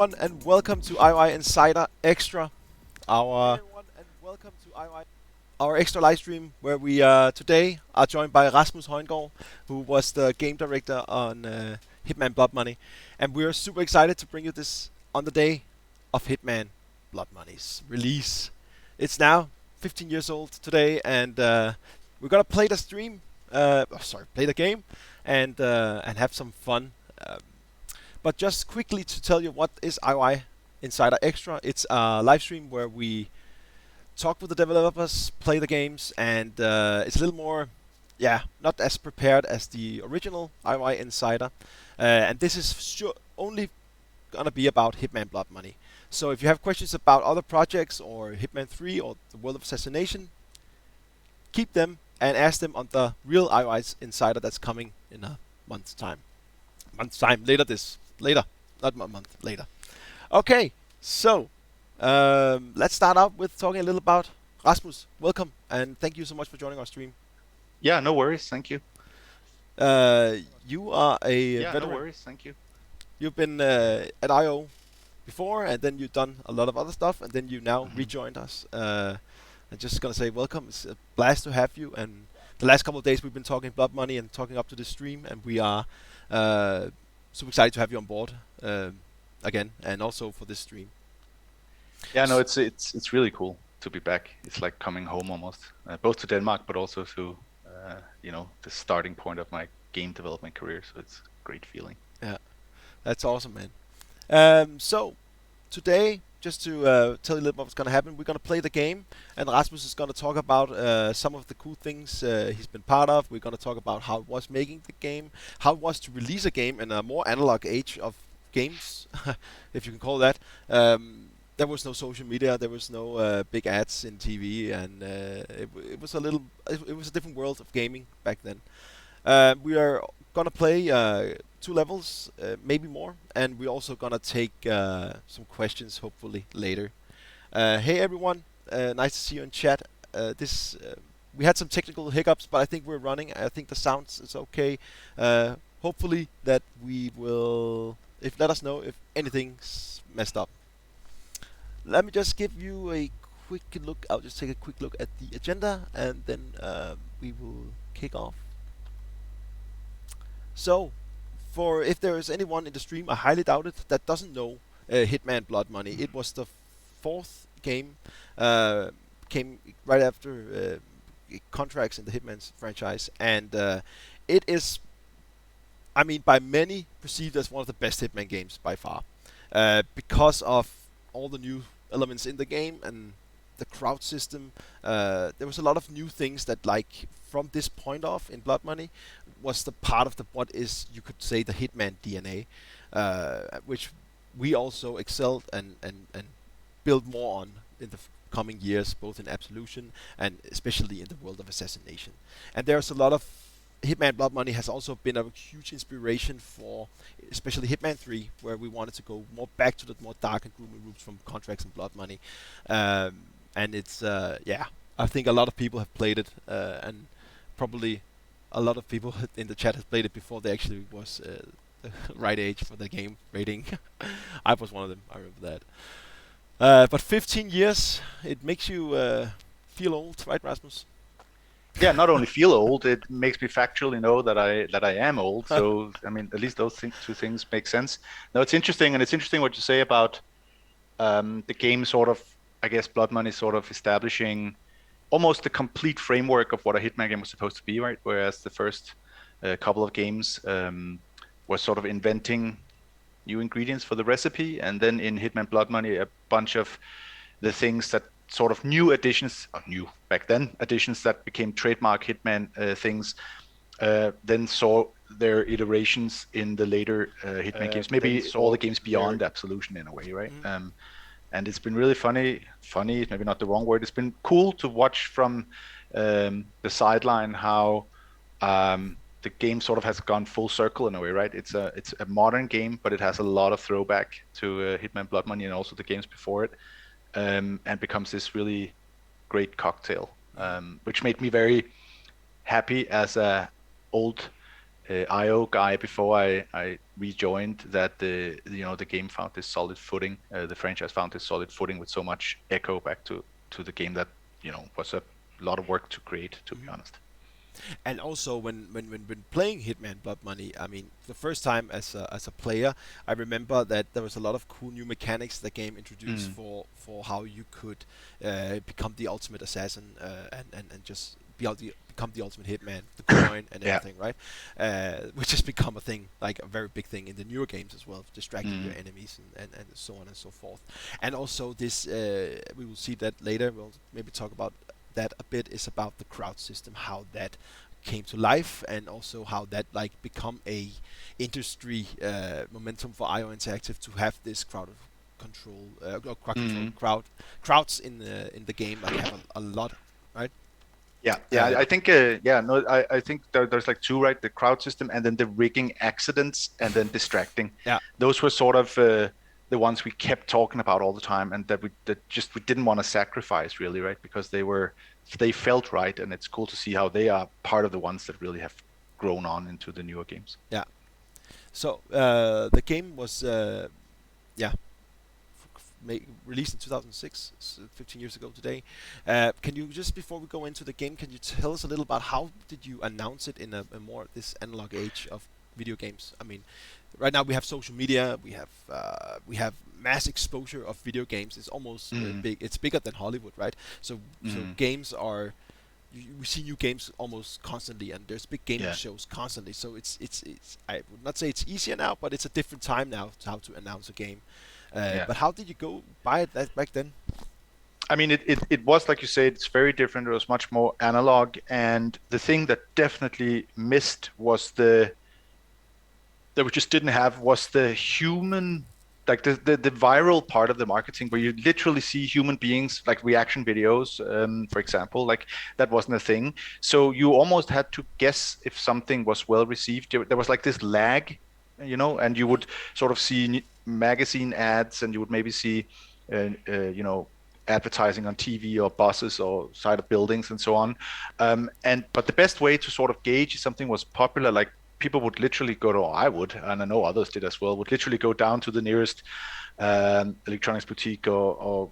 everyone, and welcome to IOI Insider Extra, our our extra live stream where we today are joined by Rasmus Højgaard, who was the game director on Hitman Blood Money, and we are super excited to bring you this on the day of Hitman Blood Money's release. It's now 15 years old today, and we're gonna play the stream. Play the game, and have some fun. But just quickly to tell you what is IOI Insider Extra, it's a live stream where we talk with the developers, play the games, and it's a little more, not as prepared as the original IOI Insider. And this is only gonna be about Hitman Blood Money. So if you have questions about other projects or Hitman 3 or the World of Assassination, keep them and ask them on the real IOI Insider that's coming in a month's time. Later, not a month later. Okay, so let's start out with talking a little about Rasmus. Welcome, and thank you so much for joining our stream. Yeah, no worries. Thank you. You are a veteran. No worries. Thank you. You've been at IO before, and then you've done a lot of other stuff, and then you now rejoined us. I'm just gonna say welcome. It's a blast to have you. And the last couple of days we've been talking Blood Money and talking up to the stream, and we are super excited to have you on board again, and also for this stream. Yeah, no, it's really cool to be back. It's like coming home almost, both to Denmark, but also to the starting point of my game development career. So it's a great feeling. Yeah, that's awesome, man. So today, just to tell you a little bit what's going to happen, we're going to play the game, and Rasmus is going to talk about some of the cool things he's been part of. We're going to talk about how it was making the game, how it was to release a game in a more analog age of games, if you can call that. There was no social media, there was no big ads in TV, and it was a different world of gaming back then. We are gonna play 2 levels, maybe more, and we're also gonna take some questions hopefully later. Hey everyone, nice to see you in chat. We had some technical hiccups, but I think we're running. I think the sound is okay. Hopefully that we will. Let us know if anything's messed up. Let me just give you a quick look. I'll just take a quick look at the agenda, and then we will kick off. So, if there is anyone in the stream, I highly doubt it, that doesn't know Hitman Blood Money. It was the 4th game, came right after contracts in the Hitman franchise, and it is, I mean, by many perceived as one of the best Hitman games by far, because of all the new elements in the game and the crowd system. There was a lot of new things that, like, from this point off in Blood Money, was the part of what is, you could say, the Hitman DNA, which we also excelled and build more on in the coming years, both in Absolution and especially in the World of Assassination. And there's a lot of Hitman Blood Money has also been a huge inspiration for especially Hitman 3, where we wanted to go more back to the more dark and gloomy roots from Contracts and Blood Money. And it's, I think a lot of people have played it, and probably a lot of people in the chat have played it before they actually was the right age for the game rating. I was one of them, I remember that. But 15 years, it makes you feel old, right, Rasmus? Yeah, not only feel old, it makes me factually know that I am old. So I mean, at least those two things make sense. No, it's interesting, and it's interesting what you say about the game sort of, I guess, Blood Money sort of establishing almost the complete framework of what a Hitman game was supposed to be, right? Whereas the first couple of games were sort of inventing new ingredients for the recipe, and then in Hitman Blood Money, a bunch of the things that sort of new additions, new back then, additions that became trademark Hitman things, then saw their iterations in the later Hitman games, maybe all the games beyond Absolution in a way, right? Mm-hmm. And it's been really funny, maybe not the wrong word. It's been cool to watch from the sideline how the game sort of has gone full circle in a way, right? It's a modern game, but it has a lot of throwback to Hitman Blood Money and also the games before it. And becomes this really great cocktail, which made me very happy as a old IO guy before I rejoined that the game found this solid footing. The franchise found this solid footing with so much echo back to the game that was a lot of work to create. To be Mhm. honest. And also when playing Hitman Blood Money, I mean, the first time as a player, I remember that there was a lot of cool new mechanics the game introduced Mm. for how you could become the ultimate assassin, and just become the ultimate hitman, the coin and Yeah. everything, right? Which has become a thing, like a very big thing in the newer games as well, distracting your Mm. enemies and so on and so forth. And also this, we will see that later. We'll maybe talk about that a bit, is about the crowd system, how that came to life, and also how that like become a industry momentum for IO Interactive to have this Mm. crowds in the game, like have a lot, right? Yeah, yeah. Uh, I think yeah, no, I think there's like two, right? The crowd system and then the rigging accidents and then distracting. yeah, Those were sort of the ones we kept talking about all the time, and that we didn't want to sacrifice really, right? Because they felt right, and it's cool to see how they are part of the ones that really have grown on into the newer games. yeah. So the game was yeah released in 2006, 15 years ago today. Can you just, before we go into the game, can you tell us a little about how did you announce it in a more this analog age of video games? I mean, right now we have social media, we have mass exposure of video games. It's almost Mm, big. It's bigger than Hollywood, right? So mm, games are. We see new games almost constantly, and there's big gaming yeah, shows constantly. So it's. I would not say it's easier now, but it's a different time now to how to announce a game. yeah. But how did you go by it back then? I mean, it was like you said, it's very different. It was much more analog, and the thing that definitely missed was the that we just didn't have was the human, like the viral part of the marketing where you literally see human beings, like reaction videos, for example. Like that wasn't a thing, so you almost had to guess if something was well received. There was like this lag, and you would sort of see magazine ads, and you would maybe see advertising on TV or buses or side of buildings and so on. But the best way to sort of gauge if something was popular, like people would literally go to, or I would, and I know others did as well, would literally go down to the nearest electronics boutique or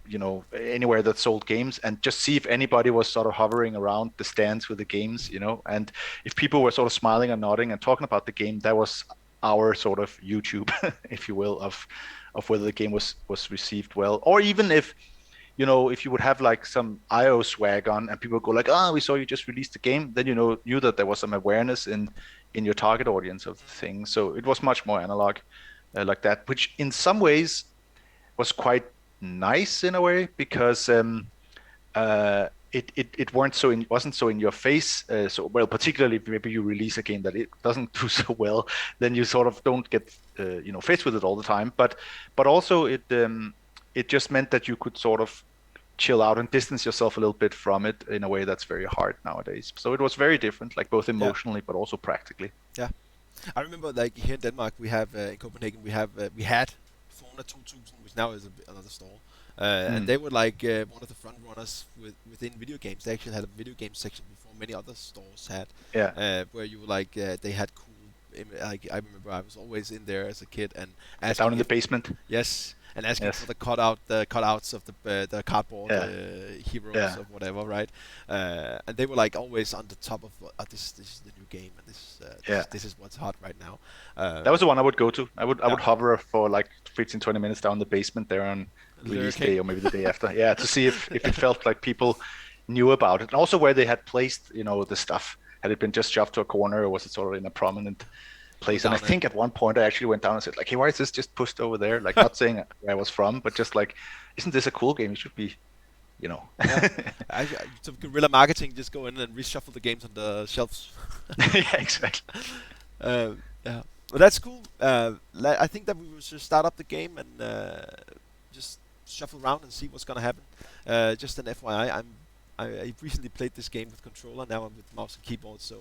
anywhere that sold games and just see if anybody was sort of hovering around the stands with the games. And if people were sort of smiling and nodding and talking about the game, that was our sort of YouTube, if you will, of whether the game was received well, or even if you would have like some IO swag on and people would go like, we saw you just released the game, then knew that there was some awareness in your target audience of the thing. So it was much more analog like that, which in some ways was quite nice in a way because it wasn't so in your face. So well, particularly if maybe you release a game that it doesn't do so well, then you sort of don't get faced with it all the time. But also it just meant that you could sort of chill out and distance yourself a little bit from it in a way that's very hard nowadays. So it was very different, like both Yeah, emotionally but also practically. yeah. I remember like here in Denmark we have in Copenhagen we had Fauna 2000, which now is another store. And Mm, they were like one of the front runners within video games. They actually had a video game section before many other stores had, yeah, where you were like they had cool. Like I remember, I was always in there as a kid and down asking in the if basement. yes, and asking for Yes, the cutouts of the cardboard yeah, heroes yeah, of whatever, right? And they were like always on the top of this is the new game, and yeah. this is what's hot right now. That was the one I would go to. I would Yeah, hover for like 15, 20 minutes down the basement there on release day lurking. or maybe the day after. Yeah, to see if it felt like people knew about it. And also where they had placed, the stuff. Had it been just shoved to a corner or was it sort of in a prominent Go place? And I down and think at one point I actually went down and said, like, hey, why is this just pushed over there? Like not saying where I was from, but just like, isn't this a cool game? It should be, you know. yeah, some guerrilla marketing. Just go in and reshuffle the games on the shelves. Yeah, exactly. Yeah, well, that's cool. I think that we will just start up the game and just shuffle around and see what's gonna happen. Just an FYI, I recently played this game with controller. Now I'm with mouse and keyboard. So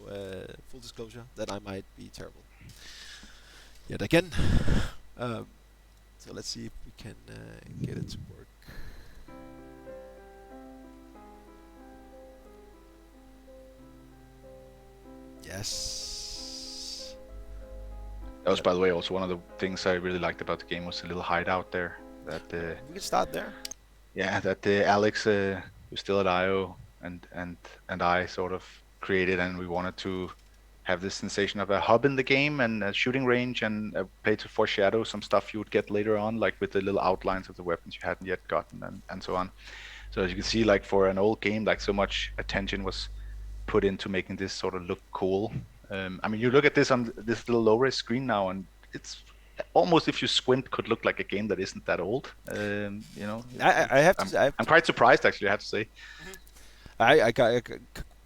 full disclosure that I might be terrible yet again. Um, so let's see if we can get it to work. Yes. That was, by the way, also one of the things I really liked about the game was the little hideout there. That We can start there. yeah, that Alex, who's still at IO, and I sort of created, and we wanted to have this sensation of a hub in the game and a shooting range and a play to foreshadow some stuff you would get later on, like with the little outlines of the weapons you hadn't yet gotten and so on. So as you can see, like for an old game, like so much attention was put into making this sort of look cool. I mean, you look at this on this little low-res screen now, and it's almost, if you squint, could look like a game that isn't that old. You know, I have to say, I'm quite surprised, actually, I have to say. I kind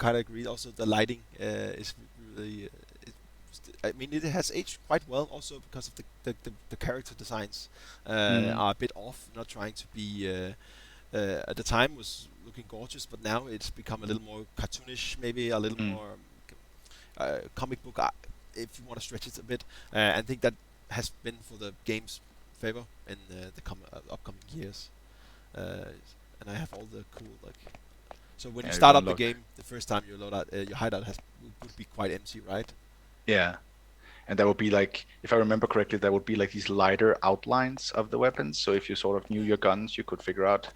of agree. Also, the lighting is really. I mean, it has aged quite well, also because of the character designs are a bit off. Not trying to be. At the time was looking gorgeous, but now it's become a little more cartoonish, maybe a little more comic book, if you want to stretch it a bit. And I think that has been for the game's favor in the upcoming years. And I have all the cool like. So when you start up the game, the first time you load out, your hideout would be quite empty, right? Yeah, and that would be like, if I remember correctly, that would be like these lighter outlines of the weapons. So if you sort of knew your guns, you could figure out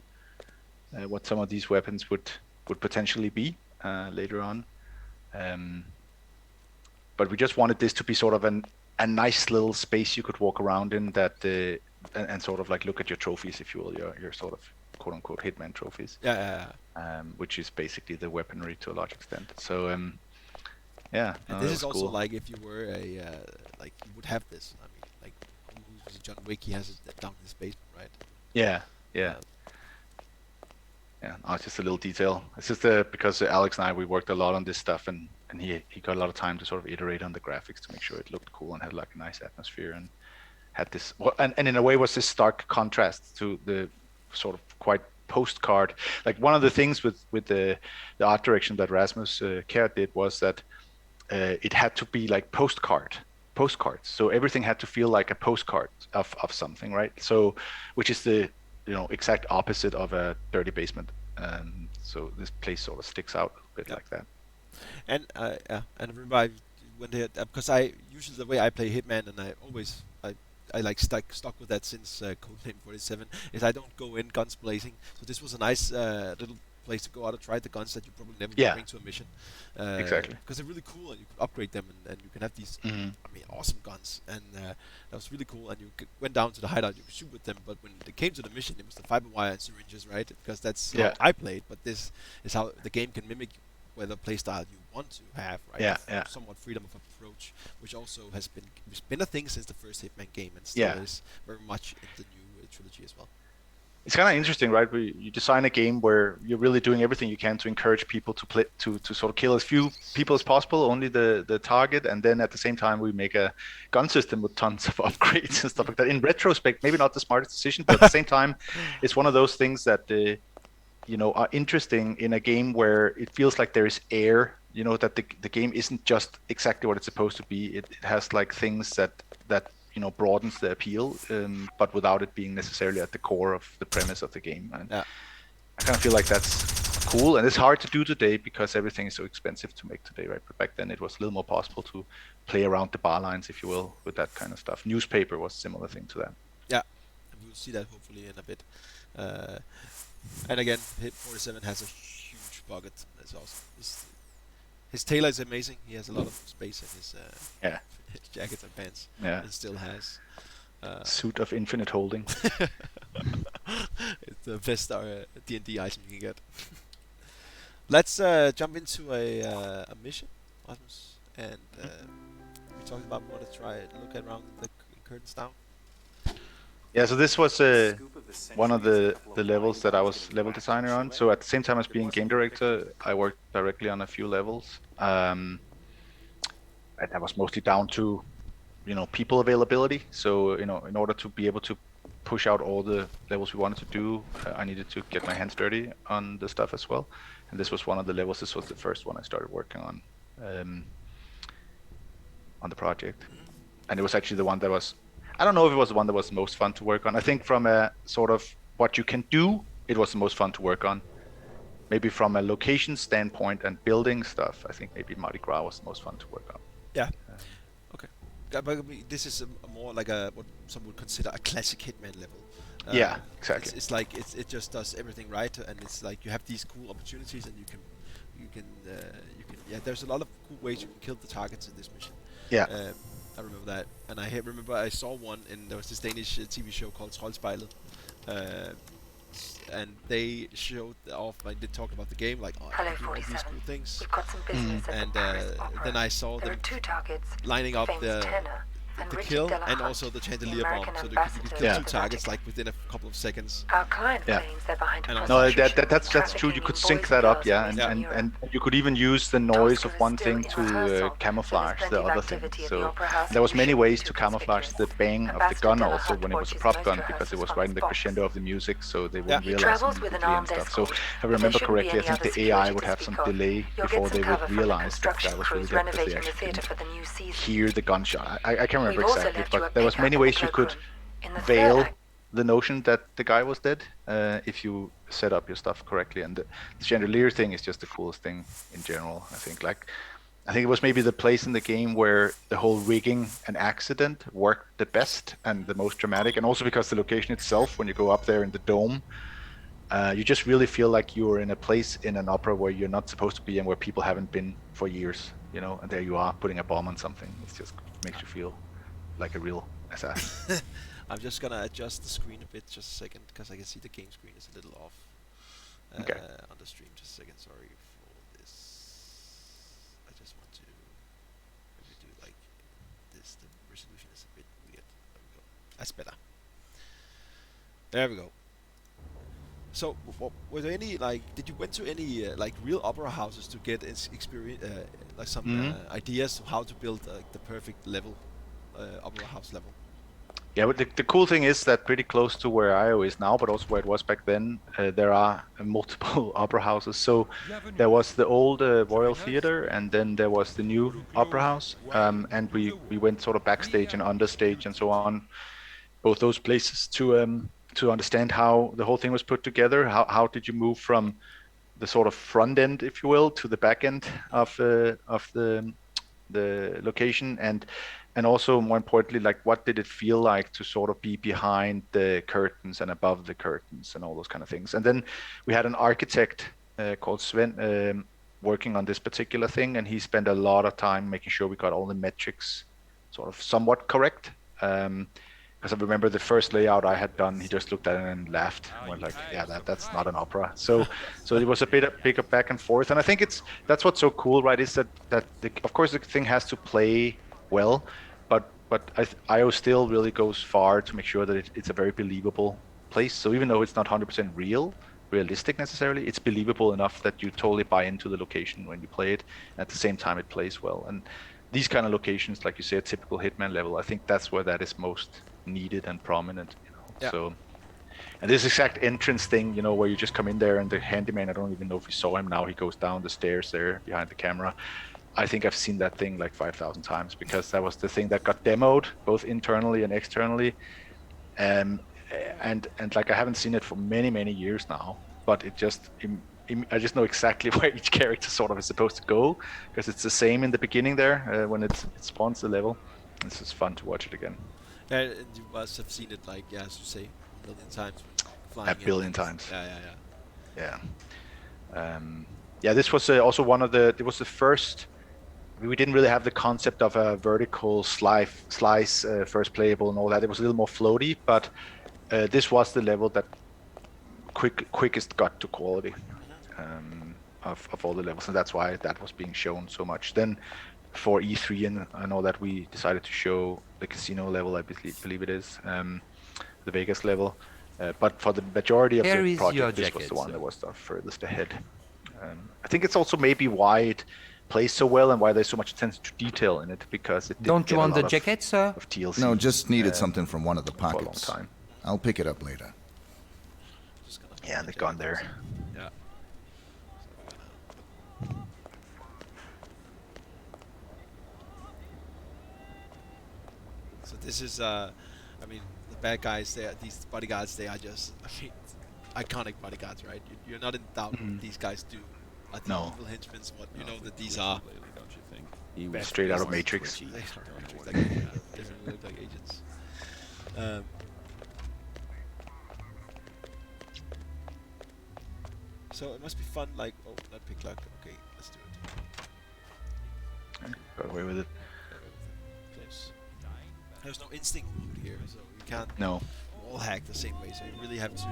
what some of these weapons would potentially be later on. But we just wanted this to be sort of a nice little space you could walk around in, that and sort of like look at your trophies, if you will, your sort of quote unquote Hitman trophies. Yeah. Which is basically the weaponry to a large extent. So yeah. And this is also cool. Like if you were a like you would have this. I mean, like who's John Wick? He has it down in his basement, right? Yeah. Oh, it's just a little detail. It's just because Alex and I, we worked a lot on this stuff, and he got a lot of time to sort of iterate on the graphics to make sure it looked cool and had like a nice atmosphere, and had this and in a way was this stark contrast to the sort of quite postcard. Like one of the things with the art direction that Rasmus Kjær did was that it had to be like postcards. So everything had to feel like a postcard of something, right? So which is the exact opposite of a dirty basement. So this place sort of sticks out a bit like that. And and remember when they because I usually the way I play Hitman, and I like stuck with that since Codename 47, is I don't go in guns blazing. So this was a nice little place to go out and try the guns that you probably never would bring to a mission. Exactly. Because they're really cool, and you could upgrade them, and you can have these awesome guns, and that was really cool. And you went down to the hideout, you could shoot with them, but when they came to the mission, it was the fiber wire and syringes, right? Because that's how I played, but this is how the game can mimic whether playstyle you want to have, right? Yeah. Somewhat freedom of approach, which also has been a thing since the first Hitman game, and still is very much in the new trilogy as well. It's kind of interesting, right? You design a game where you're really doing everything you can to encourage people to play, to sort of kill as few people as possible, only the target, and then at the same time we make a gun system with tons of upgrades and stuff like that. In retrospect, maybe not the smartest decision, but at the same time, it's one of those things that are interesting in a game where it feels like there is air. That the game isn't just exactly what it's supposed to be. It has like things that broadens the appeal, but without it being necessarily at the core of the premise of the game. And I kind of feel like that's cool, and it's hard to do today because everything is so expensive to make today, right? But back then it was a little more possible to play around the bar lines, if you will, with that kind of stuff. Newspaper was a similar thing to that. Yeah, and we'll see that hopefully in a bit. And again, Hit 47 has a huge budget. That's awesome. His tailor is amazing. He has a lot of space in his his jackets and pants. Yeah, and still has suit of infinite holding. It's the best D&D item you can get. Let's jump into a mission, Rasmus, and we talked about we want to try look around the curtains down. Yeah, so this was one of the levels that I was level designer on. So at the same time as being game director, I worked directly on a few levels. And that was mostly down to, people availability. So, in order to be able to push out all the levels we wanted to do, I needed to get my hands dirty on the stuff as well. And this was one of the levels. This was the first one I started working on the project. And it was actually the one that was, I don't know if it was the one that was the most fun to work on. I think from a sort of what you can do, it was the most fun to work on. Maybe from a location standpoint and building stuff, I think maybe Mardi Gras was the most fun to work on. Yeah. Okay. But I mean, this is a more like a what some would consider a classic Hitman level. Yeah, Um, exactly. it's like it just does everything right, and it's like you have these cool opportunities, and you can yeah. There's a lot of cool ways you can kill the targets in this mission. Yeah. Um, I remember that, and remember I saw one, and there was this Danish TV show called Troldspejlet, uh, and they showed off, like they talked about the game, like, oh, Hello, you can do all these 47. cool things, We've got some business at and the Paris Opera. then I saw There them are two targets, lining the up famous tenor and the Richard kill Delahunt, and also the the chandelier bomb, American so you could kill ambassador two to the targets Vatican. like within a couple of seconds. Our client Yeah. claims they're behind a And No, prostitution that's trafficking true. You in could boys sync and that up, girls yeah, in Eastern Europe. and you could even use the noise of Tosca is one still thing in to rehearsal, so camouflage there's the plenty of other thing. activity at the So Opera House. there was You many shouldn't be ways too to camouflage the conspicuous. bang of the Ambassador gun Delahunt also when it was a watches prop most gun, because it rehearsals was from right his in the box. crescendo of the music, so they Yeah. wouldn't He realize travels with an immediately and armed stuff. So escort, if I but there remember shouldn't be correctly, I any think other the AI security would to have speak some of. delay You'll before get they some would cover from the realize that construction that was really crews dead, because they renovating the actually theatre didn't for the new season. hear the gunshot. I can't remember We've also exactly, left you a but there was pickup many in the ways you could cloakroom. In the third veil act, the notion that the guy was dead if you set up your stuff correctly. And the chandelier thing is just the coolest thing in general. I think it was maybe the place in the game where the whole rigging and accident worked the best and the most dramatic, and also because the location itself, when you go up there in the dome, you just really feel like you're in a place in an opera where you're not supposed to be and where people haven't been for years, you know, and there you are putting a bomb on something. It just makes you feel like a real assassin. I'm just gonna adjust the screen a bit, just a second, because I can see the game screen is a little off Okay. on the stream. Just a second, sorry for this. I just want to maybe do like this. The resolution is a bit weird. There we go. That's better. There we go. So, were there any like? Did you went to any like real opera houses to get experience, like some Mhm. ideas of how to build the perfect level, opera house level? Yeah, but the cool thing is that pretty close to where IO is now, but also where it was back then, there are multiple opera houses. So there was the old Royal Theatre, and then there was the new opera house. And we went sort of backstage and understage and so on, both those places to understand how the whole thing was put together. How did you move from the sort of front end, if you will, to the back end of the location, and also more importantly, like what did it feel like to sort of be behind the curtains and above the curtains and all those kind of things. And then we had an architect called Sven working on this particular thing, and he spent a lot of time making sure we got all the metrics sort of somewhat correct. Because I remember the first layout I had done, he just looked at it and laughed and went like, "Yeah, that's not an opera." So it was a big back and forth, and I think that's what's so cool, right? Is that of course the thing has to play well, but IO still really goes far to make sure that it's a very believable place. So even though it's not 100% realistic necessarily, it's believable enough that you totally buy into the location when you play it. And at the same time, it plays well. And these kind of locations, like you say, a typical Hitman level, I think that's where that is most needed and prominent, you know. Yeah. So, and this exact entrance thing, you know, where you just come in there and the handyman, I don't even know if you saw him now, he goes down the stairs there behind the camera. I think I've seen that thing like 5,000 times, because that was the thing that got demoed both internally and externally. And like I haven't seen it for many years now, but it just I just know exactly where each character sort of is supposed to go, because it's the same in the beginning there when it spawns the level. It's just fun to watch it again. Yeah, and you must have seen it like, yeah, as you say, a million times flying A in billion and- times. Yeah. Yeah. This was also one of the. It was the first. We didn't really have the concept of a vertical slice first playable and all that. It was a little more floaty, but this was the level that quickest got to quality of all the levels, and that's why that was being shown so much. Then for E3 and all that, we decided to show the casino level, I believe it is, the Vegas level. But for the majority of Here the is your project, this was jacket, the one sir. that was the furthest ahead. I think it's also maybe why it plays so well and why there's so much attention to detail in it, because it didn't Don't you get a want the lot jacket, sir? of TLC. No, just needed something from one of the for a long pockets. time. I'll pick it up later. Just gonna Yeah, the gun there. Yeah. So this is, I mean, the bad guys, these bodyguards, they are just, I mean, iconic bodyguards, right? You're not in doubt what these guys do. Are the No. evil henchmen, what you know that these are. Don't you think? Straight out of Matrix. They are like, definitely look like agents. Um, so it must be fun. Like, oh, not pick lock. Okay, let's do it. Got away with it. Close. There's no instinct mode here, so you can't No. wall hack the same way. So you really have to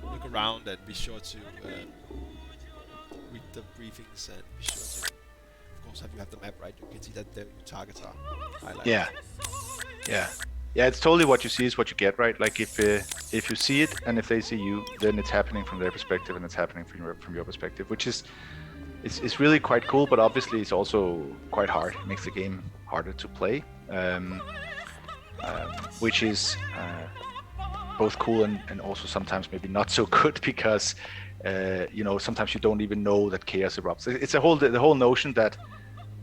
look around and be sure to read the briefings and be sure to, of course, have the map right. You can see that your targets are highlighted. Yeah. Yeah. Yeah, it's totally what you see is what you get, right? Like if you see it and if they see you, then it's happening from their perspective and it's happening from your perspective, which is it's really quite cool, but obviously it's also quite hard. It makes the game harder to play, which is both cool and also sometimes maybe not so good because sometimes you don't even know that chaos erupts. It's the whole notion that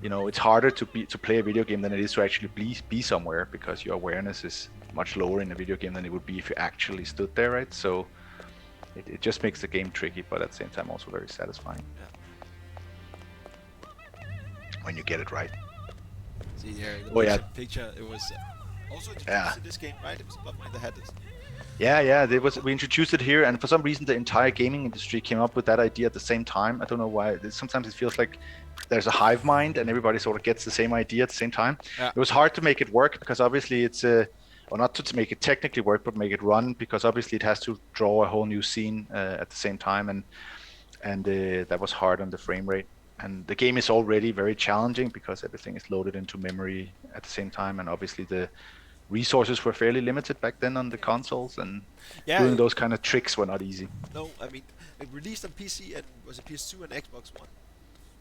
it's harder to play a video game than it is to actually be somewhere because your awareness is much lower in a video game than it would be if you actually stood there, right? So it just makes the game tricky, but at the same time also very satisfying. Yeah. When you get it right. See here, the picture. It was also introduced in this game, right? It was Blood Money that had this. Yeah. We introduced it here, and for some reason the entire gaming industry came up with that idea at the same time. I don't know why. Sometimes it feels like there's a hive mind, and everybody sort of gets the same idea at the same time. Yeah. It was hard to make it work because obviously it's or not to make it technically work, but make it run because obviously it has to draw a whole new scene at the same time, and that was hard on the frame rate. And the game is already very challenging because everything is loaded into memory at the same time, and obviously the resources were fairly limited back then on the consoles, and doing those kind of tricks were not easy. No, I mean, it released on PC and was it PS2 and Xbox One.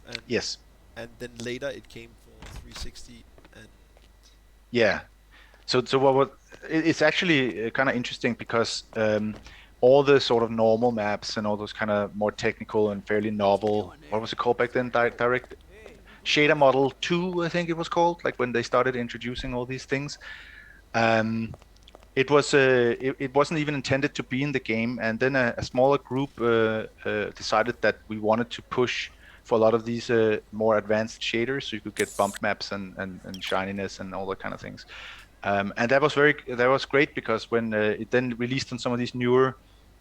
And Yes. And then later it came for 360 and. Yeah. So it's actually kind of interesting because all the sort of normal maps and all those kind of more technical and fairly novel, what was it called back then? Direct Shader Model 2, I think it was called, like when they started introducing all these things. It wasn't even intended to be in the game, and then a smaller group decided that we wanted to push for a lot of these more advanced shaders, so you could get bump maps and shininess and all that kind of things. And that was great because when it then released on some of these newer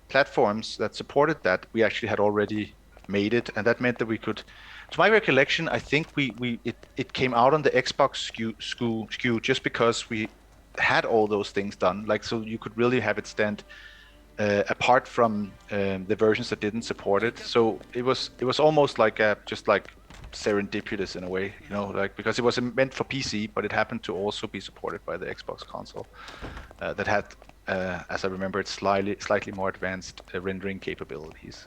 platforms that supported that, we actually had already made it, and that meant that we could. To my recollection, I think it came out on the Xbox SKU just because we had all those things done, like so you could really have it stand apart from the versions that didn't support it. So it was almost like just like serendipitous in a way, like because it was meant for PC, but it happened to also be supported by the Xbox console that had, as I remember, it slightly more advanced rendering capabilities,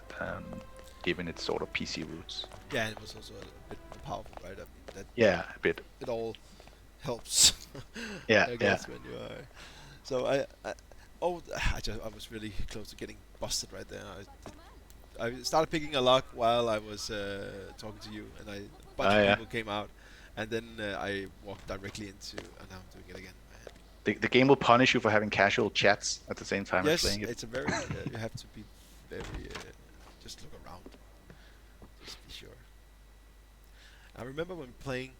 given its sort of PC roots. Yeah, and it was also a bit more powerful, right? I mean, a bit. It all helps. Yeah, I guess when you are. So I was really close to getting busted right there. I started picking a lock while I was talking to you, and a bunch of people came out, and then I walked directly into, and now I'm doing it again. The game will punish you for having casual chats at the same time as playing it. Yes, it's a very. You have to be very. Just look around. Just be sure. I remember when playing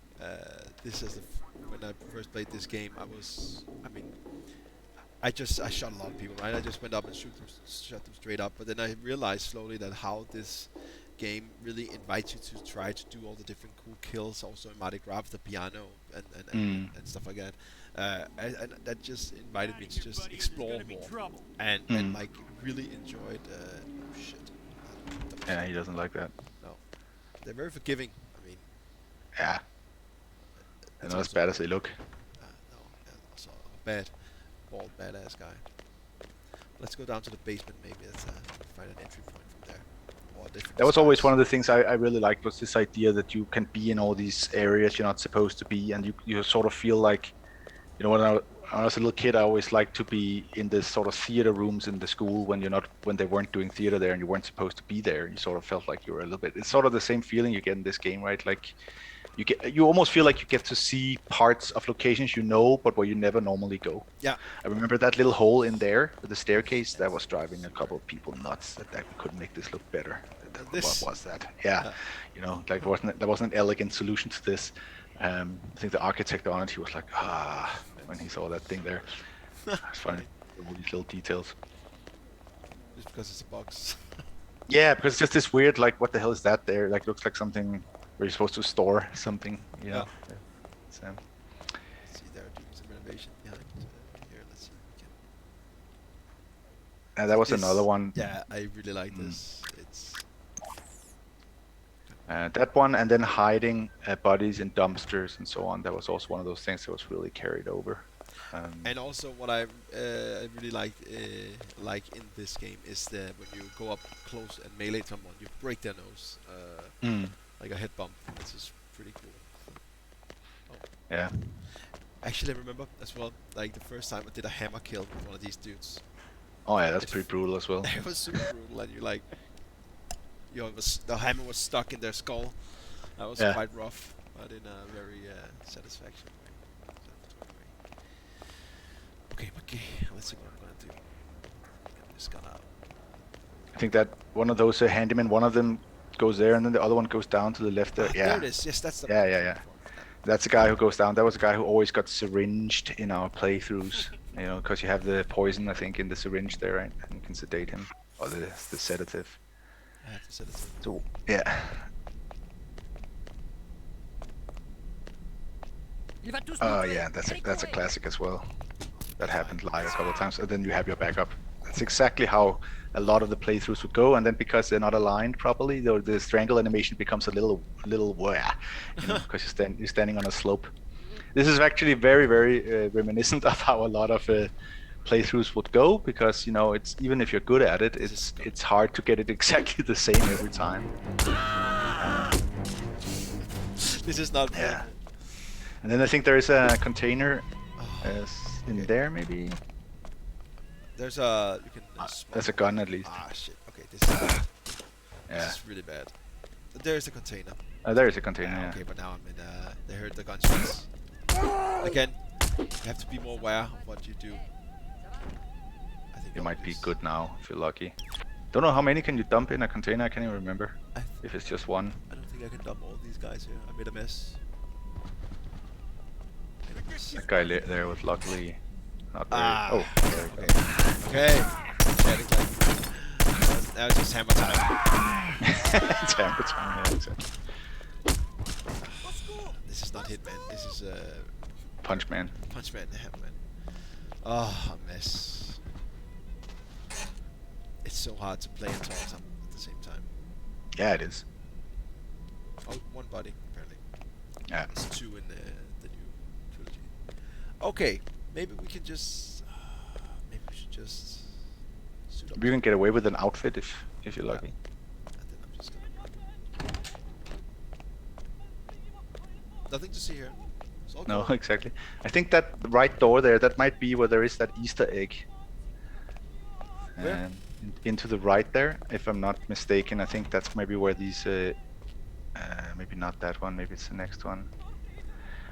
this when I first played this game, I shot a lot of people, right? I just went up and shot them straight up. But then I realized slowly that how this game really invites you to try to do all the different cool kills, also in Mardi Gras, the piano and stuff like that. And that just invited me to just explore more and like really enjoyed. Oh shit. Yeah, he doesn't like that. No, they're very forgiving. I mean. Yeah. They're not as bad as they look. No, also a bald badass guy. Let's go down to the basement. Maybe let's find an entry point from there. That was always one of the things I really liked, was this idea that you can be in all these areas you're not supposed to be, and you sort of feel like, when I was a little kid, I always liked to be in the sort of theater rooms in the school when they weren't doing theater there and you weren't supposed to be there. You sort of felt like you were a little bit. It's sort of the same feeling you get in this game, right? Like you almost feel like you get to see parts of locations but where you never normally go. Yeah. I remember that little hole in there with the staircase that was driving a couple of people nuts. That we couldn't make this look better. What was that? Yeah. There wasn't an elegant solution to this. I think the architect on it, he was like, when he saw that thing there. It's funny, all these little details. Just because it's a box. Yeah, because it's just this weird, like, what the hell is that there? Like, looks like something where you're supposed to store something, you know? Yeah. So, Let's see, they're doing some renovation behind here. Let's see. If we can... and that was This- another one. Yeah, I really like this. It's That one, and then hiding bodies in dumpsters and so on. That was also one of those things that was really carried over. and also what I really like in this game is that when you go up close and melee someone, you break their nose, like a head bump, which is pretty cool. Yeah. Actually, I remember as well, like the first time I did a hammer kill with one of these dudes. Oh yeah, that's pretty brutal as well. It was super brutal, and the hammer was stuck in their skull. That was Yeah. quite rough, but in a very satisfactory way. Okay, let's see what I'm gonna do. I'm just gonna. I think that one of those handymen, one of them goes there, and then the other one goes down to the left there. There Yeah, it is. Yes, that's the. Yeah. That's the guy who goes down. That was the guy who always got syringed in our playthroughs. You know, because you have the poison, I think, in the syringe there, right? And you can sedate him, or the sedative. I have to set it. So yeah. Yeah, that's a classic as well. That happened live a couple of times, and then you have your backup. That's exactly how a lot of the playthroughs would go, and then because they're not aligned properly, the strangle animation becomes a little you know, because you're standing on a slope. This is actually very, very reminiscent of how a lot of playthroughs would go, because you know, it's even if you're good at it, it's hard to get it exactly the same every time. This is not. Yeah. And then I think there is a container in there, maybe. There's a. You can. There's a gun at least. Ah shit. Okay, this is bad. Yeah. This is really bad. There's a container. There is a container. Yeah. Okay, but now I'm in. They heard the gunshots. Again, you have to be more aware of what you do. I think You all might be this- good now if you're lucky. Don't know how many can you dump in a container. I can't even remember I if it's just one. don't think I can dump all these guys here. I made a mess. That guy there was luckily not very. Ah. Oh, there we go. Okay. Yeah, it's like, now it's just hammer time. It's hammer time. Yeah, exactly. This is not Hitman. This is Punch Man. Punchman, the Hammerman. Oh, a mess. It's so hard to play and talk at the same time. Yeah, it is. Oh, one body apparently. Yeah. It's two in the new trilogy. Okay, maybe we can just. Maybe we should just. Suit up. You can get away with an outfit if you're lucky. And then I'm just gonna. Nothing to see here. It's all No, cool. exactly. I think that right door there, that might be where there is that Easter egg. Where? Into the right there, if I'm not mistaken. I think that's maybe where these. Maybe not that one. Maybe it's the next one.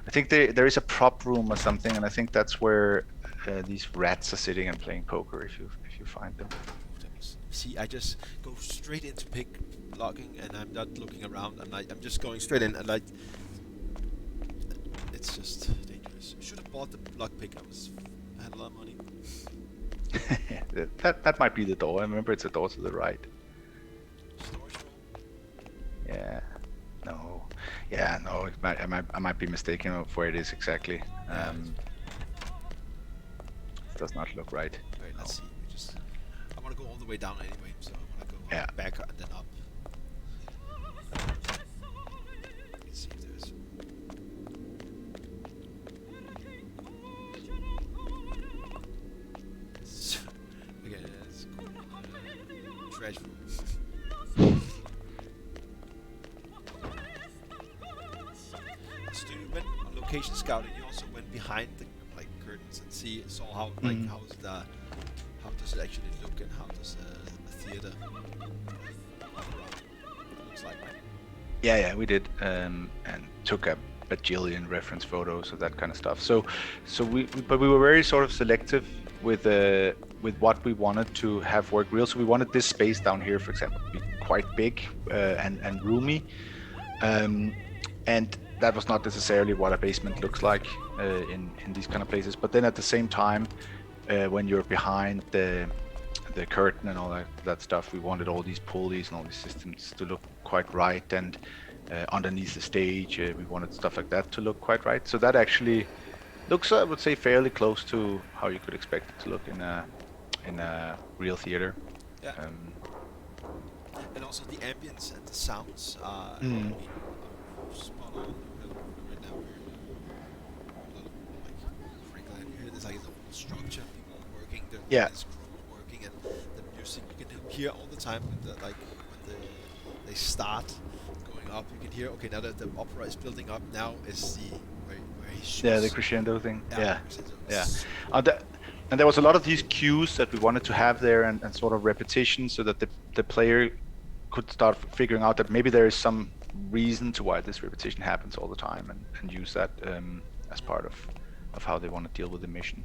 I think there is a prop room or something, and I think that's where these rats are sitting and playing poker. If you find them. See, I just go straight into pick logging, and I'm not looking around. I'm just going straight in, and it's just dangerous. Should have bought the lock pick. I had a lot of money. that might be the door. I remember it's a door to the right. Storage room. Yeah. No. Yeah. No. I might be mistaken of where it is exactly. It does not look right. Wait, let's see. I want to go all the way down anyway, so I want to go Yeah. back and then up. Let's see if there's. Again, it's cool. Trash room. So you went on location scouting. You also went behind the curtains and saw how how does it actually look, and how does a theater operate? Looks like, right? Yeah, we did, and took a bajillion reference photos of that kind of stuff. So we were very sort of selective with what we wanted to have work real. So we wanted this space down here, for example, to be quite big and roomy, and that was not necessarily what a basement looks like in these kind of places. But then at the same time, when you're behind the curtain and all that stuff, we wanted all these pulleys and all these systems to look quite right, and underneath the stage, we wanted stuff like that to look quite right. So that actually looks, I would say, fairly close to how you could expect it to look in a real theater. Yeah. And also the ambience and the sounds are, I Mm. mean, are spot on. Right now we're in a lot of like curriculum. You hear there's like the whole structure, people working, Yeah. there's crew working, and the music you can hear all the time when they start going up. You can hear, okay, now that the opera is building up, now is the where he shoots. Yeah, the crescendo thing. Yeah. crescendo. Yeah. It's- And there was a lot of these cues that we wanted to have there, and sort of repetition, so that the player could start figuring out that maybe there is some reason to why this repetition happens all the time, and use that as part of how they want to deal with the mission.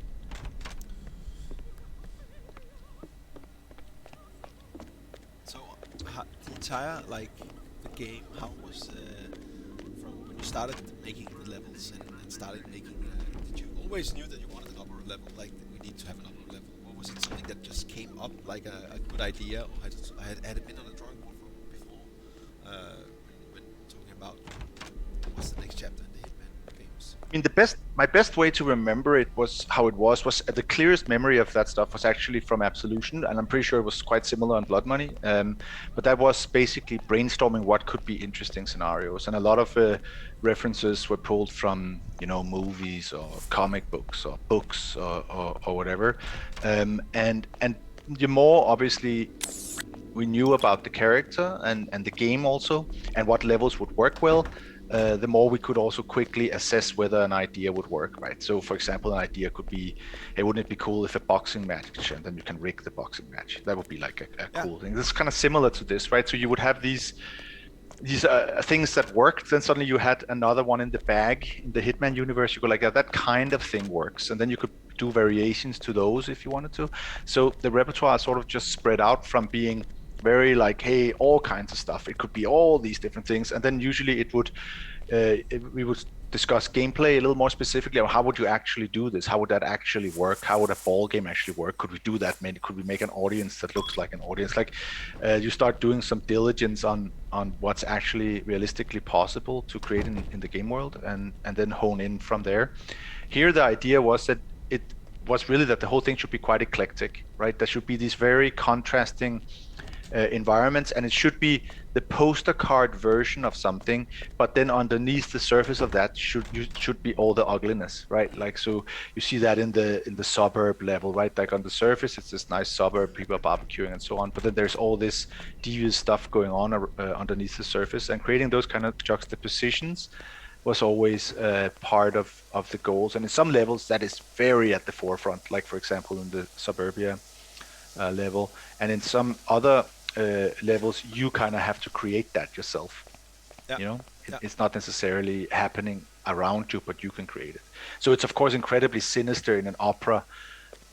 So the entire like the game, how was from when you started making the levels and started making? Did you always knew that you wanted an upper level? Like that we need to have an upper level, or was it something that just came up like a good idea, or had it been on the drawing board before? When talking about what's the next chapter in the Hitman games? I mean, my best way to remember it was how it was the clearest memory of that stuff was actually from Absolution, and I'm pretty sure it was quite similar on Blood Money. But that was basically brainstorming what could be interesting scenarios, and a lot of references were pulled from movies or comic books or books or whatever. And the more obviously we knew about the character and the game also, and what levels would work well, the more we could also quickly assess whether an idea would work, right? So, for example, an idea could be, hey, wouldn't it be cool if a boxing match, and then you can rig the boxing match? That would be like a cool thing. This is kind of similar to this, right? So you would have these things that worked, then suddenly you had another one in the bag. In the Hitman universe, you go like, that kind of thing works, and then you could do variations to those if you wanted to. So the repertoire sort of just spread out from being very like, hey, all kinds of stuff. It could be all these different things, and then usually it would we would discuss gameplay a little more specifically, or how would you actually do this? How would that actually work? How would a ball game actually work? Could we do that? Maybe could we make an audience that looks like an audience? Like you start doing some diligence on what's actually realistically possible to create in the game world, and then hone in from there. Here the idea was that it was really that the whole thing should be quite eclectic, right? There should be these very contrasting environments, and it should be the poster card version of something, but then underneath the surface of that should be all the ugliness, right? Like, so you see that in the suburb level, right? Like on the surface it's this nice suburb, people are barbecuing and so on, but then there's all this devious stuff going on underneath the surface, and creating those kind of juxtapositions was always part of the goals. And in some levels that is very at the forefront, like for example in the suburbia level, and in some other levels you kind of have to create that yourself. It's not necessarily happening around you, but you can create it. So it's of course incredibly sinister in an opera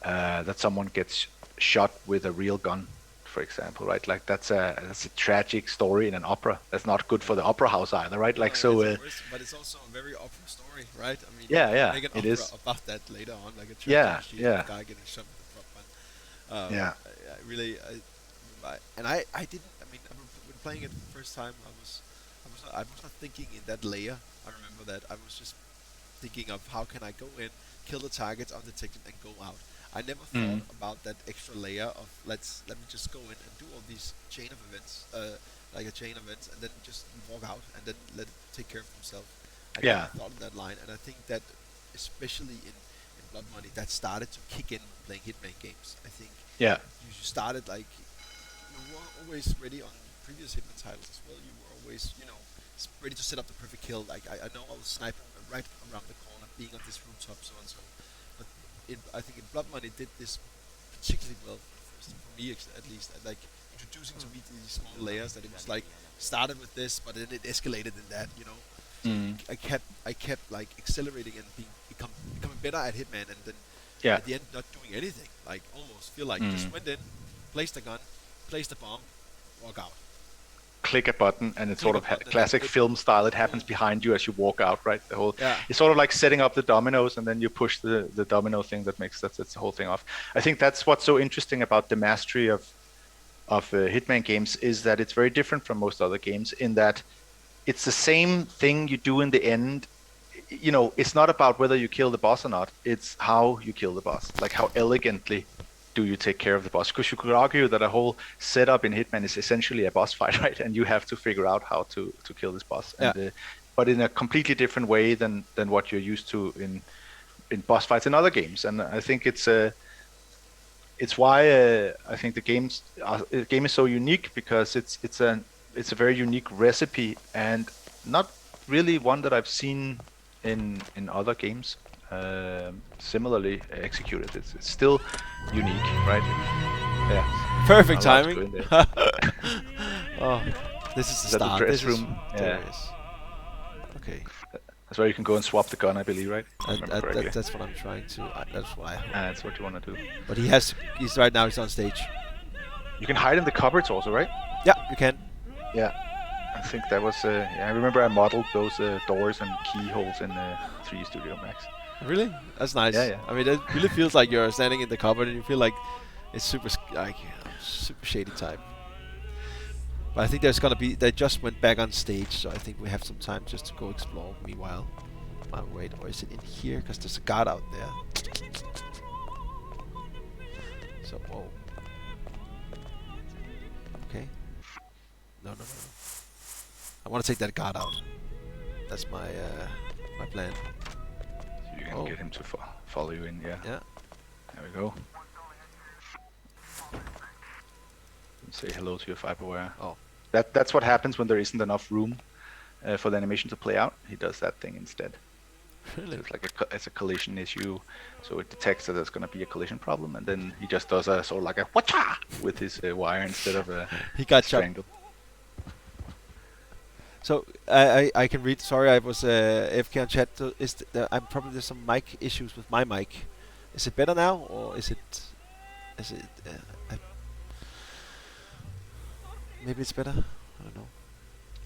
that someone gets shot with a real gun, for example, right? Like that's a tragic story in an opera. That's not good for the opera house either, right? Like but it's also a very opera story, right? I mean, yeah, make an it opera is about that later on, like a Yeah, tragedy of a guy getting shot with a prop gun. Yeah. I didn't. I mean, when playing it for the first time, I was not thinking in that layer. I remember that I was just thinking of how can I go in, kill the targets undetected, and go out. I never thought about that extra layer of let me just go in and do all these chain of events, like a chain of events, and then just walk out and then let it take care of himself. I never thought of that line, and I think that especially in Blood Money, that started to kick in when playing Hitman games. I think you started like you were always ready on previous Hitman titles as well. You were always ready to set up the perfect kill. Like I know I was sniping right around the corner, being on this rooftop, so and so. But I think in Blood Money did this particularly well for me at least. Like introducing to me these small layers that it was like started with this, but then it escalated in that. So I kept like accelerating and becoming better at Hitman, and then at the end not doing anything. Like almost feel like just went in, placed the gun, placed the bomb, walk out. click a button, and it's Click sort a of button, classic it- film style. It happens behind you as you walk out, right? The whole Yeah. it's sort of like setting up the dominoes, and then you push the domino thing that sets the whole thing off. I think that's what's so interesting about the mastery of Hitman games is that it's very different from most other games in that it's the same thing you do in the end. You know, it's not about whether you kill the boss or not. It's how you kill the boss, like how elegantly do you take care of the boss. Because you could argue that a whole setup in Hitman is essentially a boss fight, right? And you have to figure out how to kill this boss. Yeah. And, but in a completely different way than what you're used to in boss fights in other games. And I think it's why I think the game is so unique, because it's a very unique recipe, and not really one that I've seen in other games similarly executed. It's still unique, right? Yeah. Perfect I'll have to timing. go in there. Oh, this is the Is that the start. dress This room? Is, Yeah. there it is. Okay. That's where you can go and swap the gun, I believe, right? If I remember correctly. That's what I'm trying to. That's what I hope. That's what you want to do. But he's right now. He's on stage. You can hide in the cupboards also, right? Yeah, you can. Yeah. I think that was. I remember I modeled those doors and keyholes in 3D Studio Max. Really? That's nice. Yeah, yeah. I mean, it really feels like you're standing in the cupboard and you feel like it's super super shady type. But I think there's gonna be. They just went back on stage, so I think we have some time just to go explore. Meanwhile, wait, or is it in here? Because there's a guard out there. So whoa. Okay. No. I want to take that guard out. That's my my plan. So you can get him to follow you in, yeah. Yeah. There we go. Say hello to your fiberware. Oh. That's what happens when there isn't enough room for the animation to play out. He does that thing instead. Really? It's like it's a collision issue, so it detects that there's going to be a collision problem, and then he just does a sort of like a whatcha with his wire instead of a He got shot. strangle. So I can read. Sorry, I was AFK on chat. So I'm probably there's some mic issues with my mic. Is it better now, or is it? Maybe it's better. I don't know.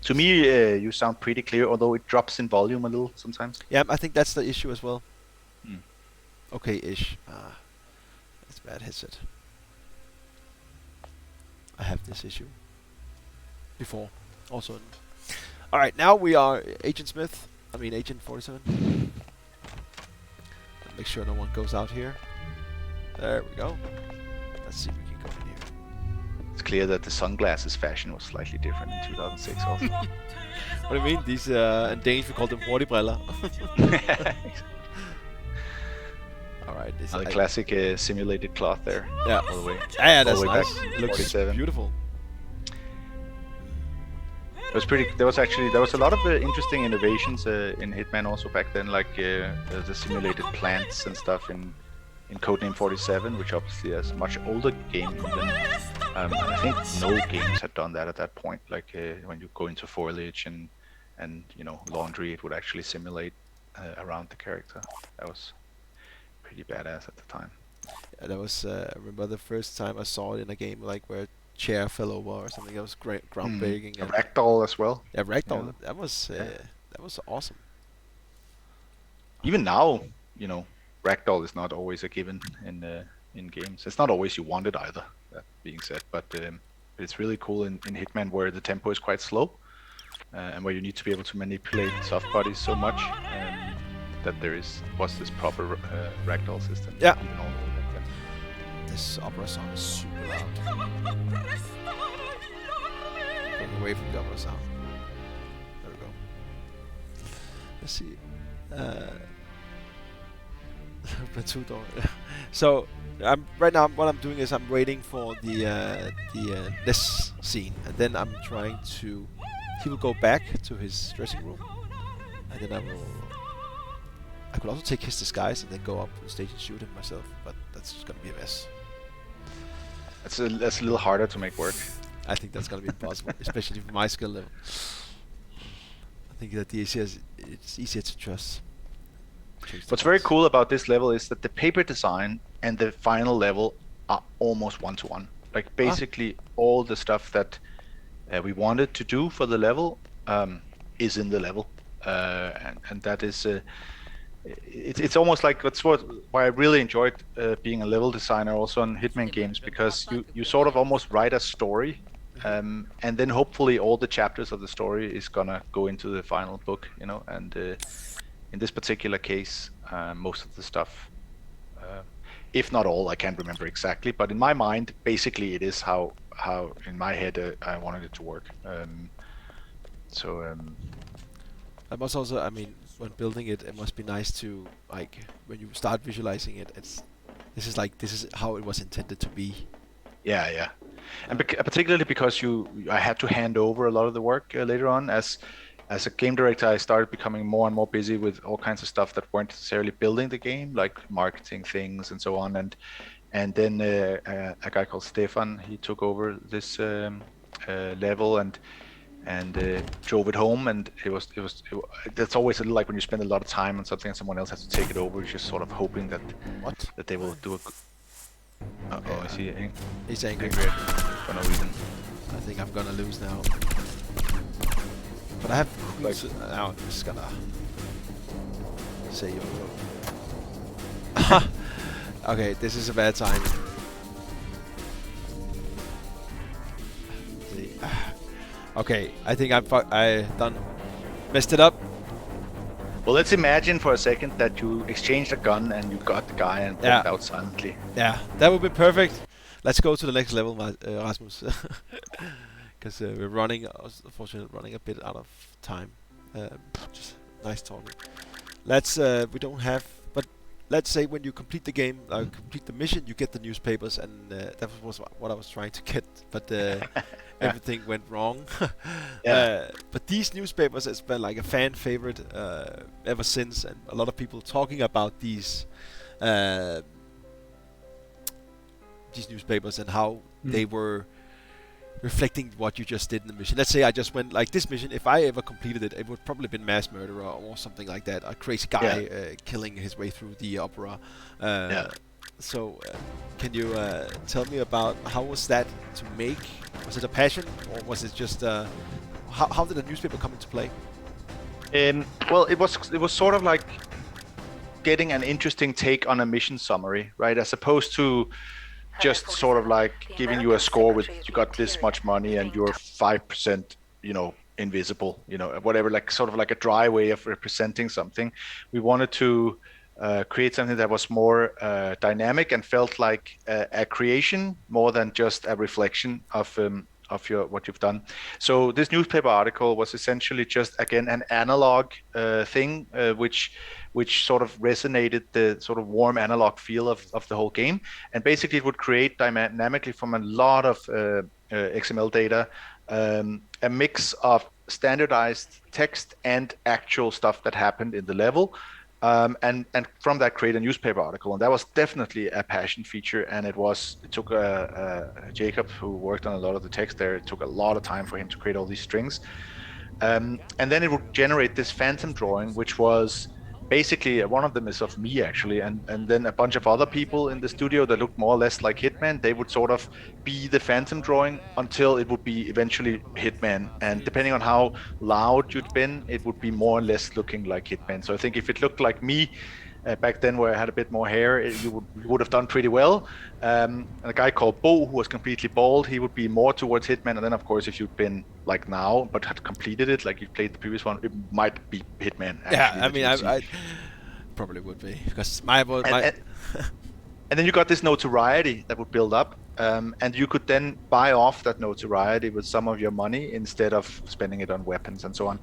To me, you sound pretty clear, although it drops in volume a little sometimes. Yeah, I think that's the issue as well. Mm. Okay-ish. It's a bad headset. I have this issue before. Also. All right, now we are Agent 47. Make sure no one goes out here. There we go. Let's see if we can go in here. It's clear that the sunglasses fashion was slightly different in 2006 also. What do you mean? These in Danish we call them hurtigbriller. All right, this The classic simulated cloth there. Yeah, all the way. Yeah, all that's the way nice. back It looks 47. beautiful. It was pretty. There was a lot of interesting innovations in Hitman also back then, like the simulated plants and stuff in Codename 47, which obviously is a much older game than I think no games had done that at that point. Like when you go into foliage and laundry, it would actually simulate around the character. That was pretty badass at the time. Yeah, that was. I remember the first time I saw it in a game, like where a chair fell over or something. That was great, groundbreaking. A ragdoll as well. Yeah, ragdoll. Yeah. That was awesome. Even now, ragdoll is not always a given in games. It's not always you want it either. That being said, but it's really cool in Hitman where the tempo is quite slow, and where you need to be able to manipulate soft bodies so much that was this proper ragdoll system. Yeah. Even all the way back then. This opera song is super loud. Going away from the opera sound. There we go. Let's see. Open 2 door. So right now what I'm doing is I'm waiting for the this scene, and then I'm trying to. He will go back to his dressing room, and then I could also take his disguise and then go up to the stage and shoot him myself, but that's just gonna be a mess. That's a little harder to make work. I think that's gonna be impossible, especially for my skill level. I think that it's easier to trust. What's very cool about this level is that the paper design and the final level are almost one-to-one. Like basically all the stuff that we wanted to do for the level is in the level, and that is it's almost like why I really enjoyed being a level designer also on Hitman games, because you sort of almost write a story, and then hopefully all the chapters of the story is gonna go into the final book, and in this particular case, most of the stuff, if not all, I can't remember exactly, but in my mind, basically it is how in my head I wanted it to work. I must also, I mean, when building it, it must be nice to, like, when you start visualizing it, this is how it was intended to be. Yeah, and particularly because I had to hand over a lot of the work later on. As a game director, I started becoming more and more busy with all kinds of stuff that weren't necessarily building the game, like marketing things and so on. And then a guy called Stefan, he took over this level and drove it home. And that's always like when you spend a lot of time on something and someone else has to take it over. You're just sort of hoping that they will do a. Oh, is he angry? He's angry. For no reason. I think I'm gonna lose now. But I have now I'm just gonna say okay, this is a bad time. Okay, I think I done messed it up. Well, let's imagine for a second that you exchanged a gun and you got the guy and walked out silently. Yeah, that would be perfect. Let's go to the next level, Rasmus. Because we're running, unfortunately, running a bit out of time. Just nice talking. We don't have, but let's say when you complete the game, complete the mission, you get the newspapers, and that was what I was trying to get, but everything went wrong. But these newspapers has been like a fan favorite ever since, and a lot of people talking about these newspapers and how they were reflecting what you just did in the mission. Let's say I just went like this mission. If I ever completed it, it would probably been mass murderer or something like that. A crazy guy killing his way through the opera. So, can you tell me about how was that to make? Was it a passion, or was it just how did the newspaper come into play? Well, it was sort of like getting an interesting take on a mission summary, right? As opposed to just sort of like giving you a score with you got this much money and you're 5%, invisible, whatever, like sort of like a dry way of representing something. We wanted to create something that was more dynamic and felt like a creation more than just a reflection of what you've done. So this newspaper article was essentially just again an analog thing, which sort of resonated the sort of warm analog feel of the whole game, and basically it would create dynamically from a lot of XML data a mix of standardized text and actual stuff that happened in the level. And from that create a newspaper article, and that was definitely a passion feature. And it took Jacob, who worked on a lot of the text there, it took a lot of time for him to create all these strings, and then it would generate this phantom drawing, which was basically one of them is of me actually, and then a bunch of other people in the studio that looked more or less like Hitman. They would sort of be the phantom drawing until it would be eventually Hitman, and depending on how loud you'd been, it would be more or less looking like Hitman. So I think if it looked like me back then, where I had a bit more hair, you would have done pretty well. And a guy called Bo, who was completely bald, he would be more towards Hitman. And then, of course, if you'd been like now, but had completed it, like you played the previous one, it might be Hitman. Actually, yeah, I mean, I probably would be, because and then you got this notoriety that would build up, and you could then buy off that notoriety with some of your money instead of spending it on weapons and so on.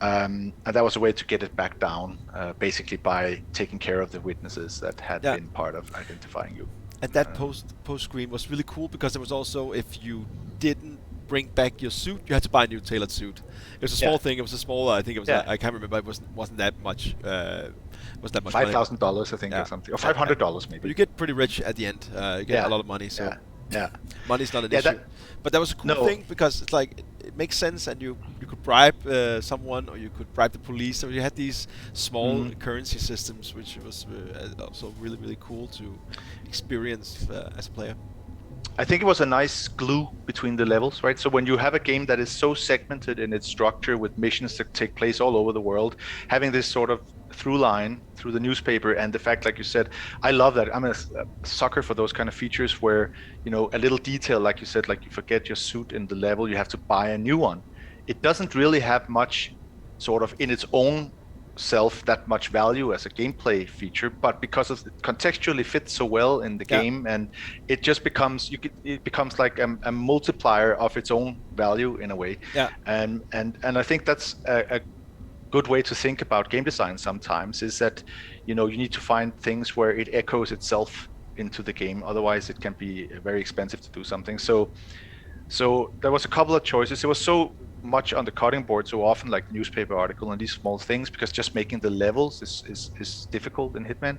And that was a way to get it back down, basically by taking care of the witnesses that had been part of identifying you. And that post screen was really cool, because there was also, if you didn't bring back your suit, you had to buy a new tailored suit. It was a small thing. It was a smaller. I think it was. I can't remember. It wasn't that much. Was that much? $5,000, I think, or something, or $500 maybe. But you get pretty rich at the end. You get a lot of money. So money's not an issue. But that was a cool thing, because it's like it makes sense, and you could bribe someone, or you could bribe the police. So you had these small currency systems, which was also really, really cool to experience as a player. I think it was a nice glue between the levels, right? So when you have a game that is so segmented in its structure with missions that take place all over the world, having this sort of through line through the newspaper and the fact, like you said, I love that. I'm a sucker for those kind of features where, a little detail, like you said, like you forget your suit in the level, you have to buy a new one. It doesn't really have much sort of in its own self that much value as a gameplay feature, but because it contextually fits so well in the game, and it just becomes it becomes like a multiplier of its own value in a way. Yeah. And I think that's a good way to think about game design sometimes, is that you need to find things where it echoes itself into the game, otherwise it can be very expensive to do something. So there was a couple of choices. It was so much on the cutting board so often, like the newspaper article and these small things, because just making the levels is difficult in Hitman.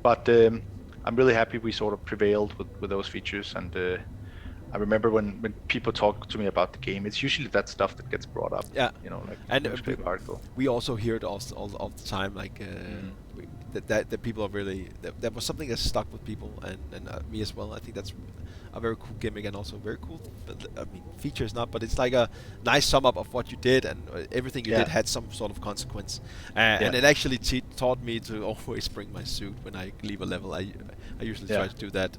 But I'm really happy we sort of prevailed with those features. And I remember when people talk to me about the game, it's usually that stuff that gets brought up. Yeah. Like And the newspaper article. we also hear it all the time, like that people are really that was something that stuck with people, and me as well. I think that's a very cool gimmick, and also very cool. I mean, features not, but it's like a nice sum up of what you did, and everything you did had some sort of consequence. And it actually taught me to always bring my suit when I leave a level. I usually try to do that.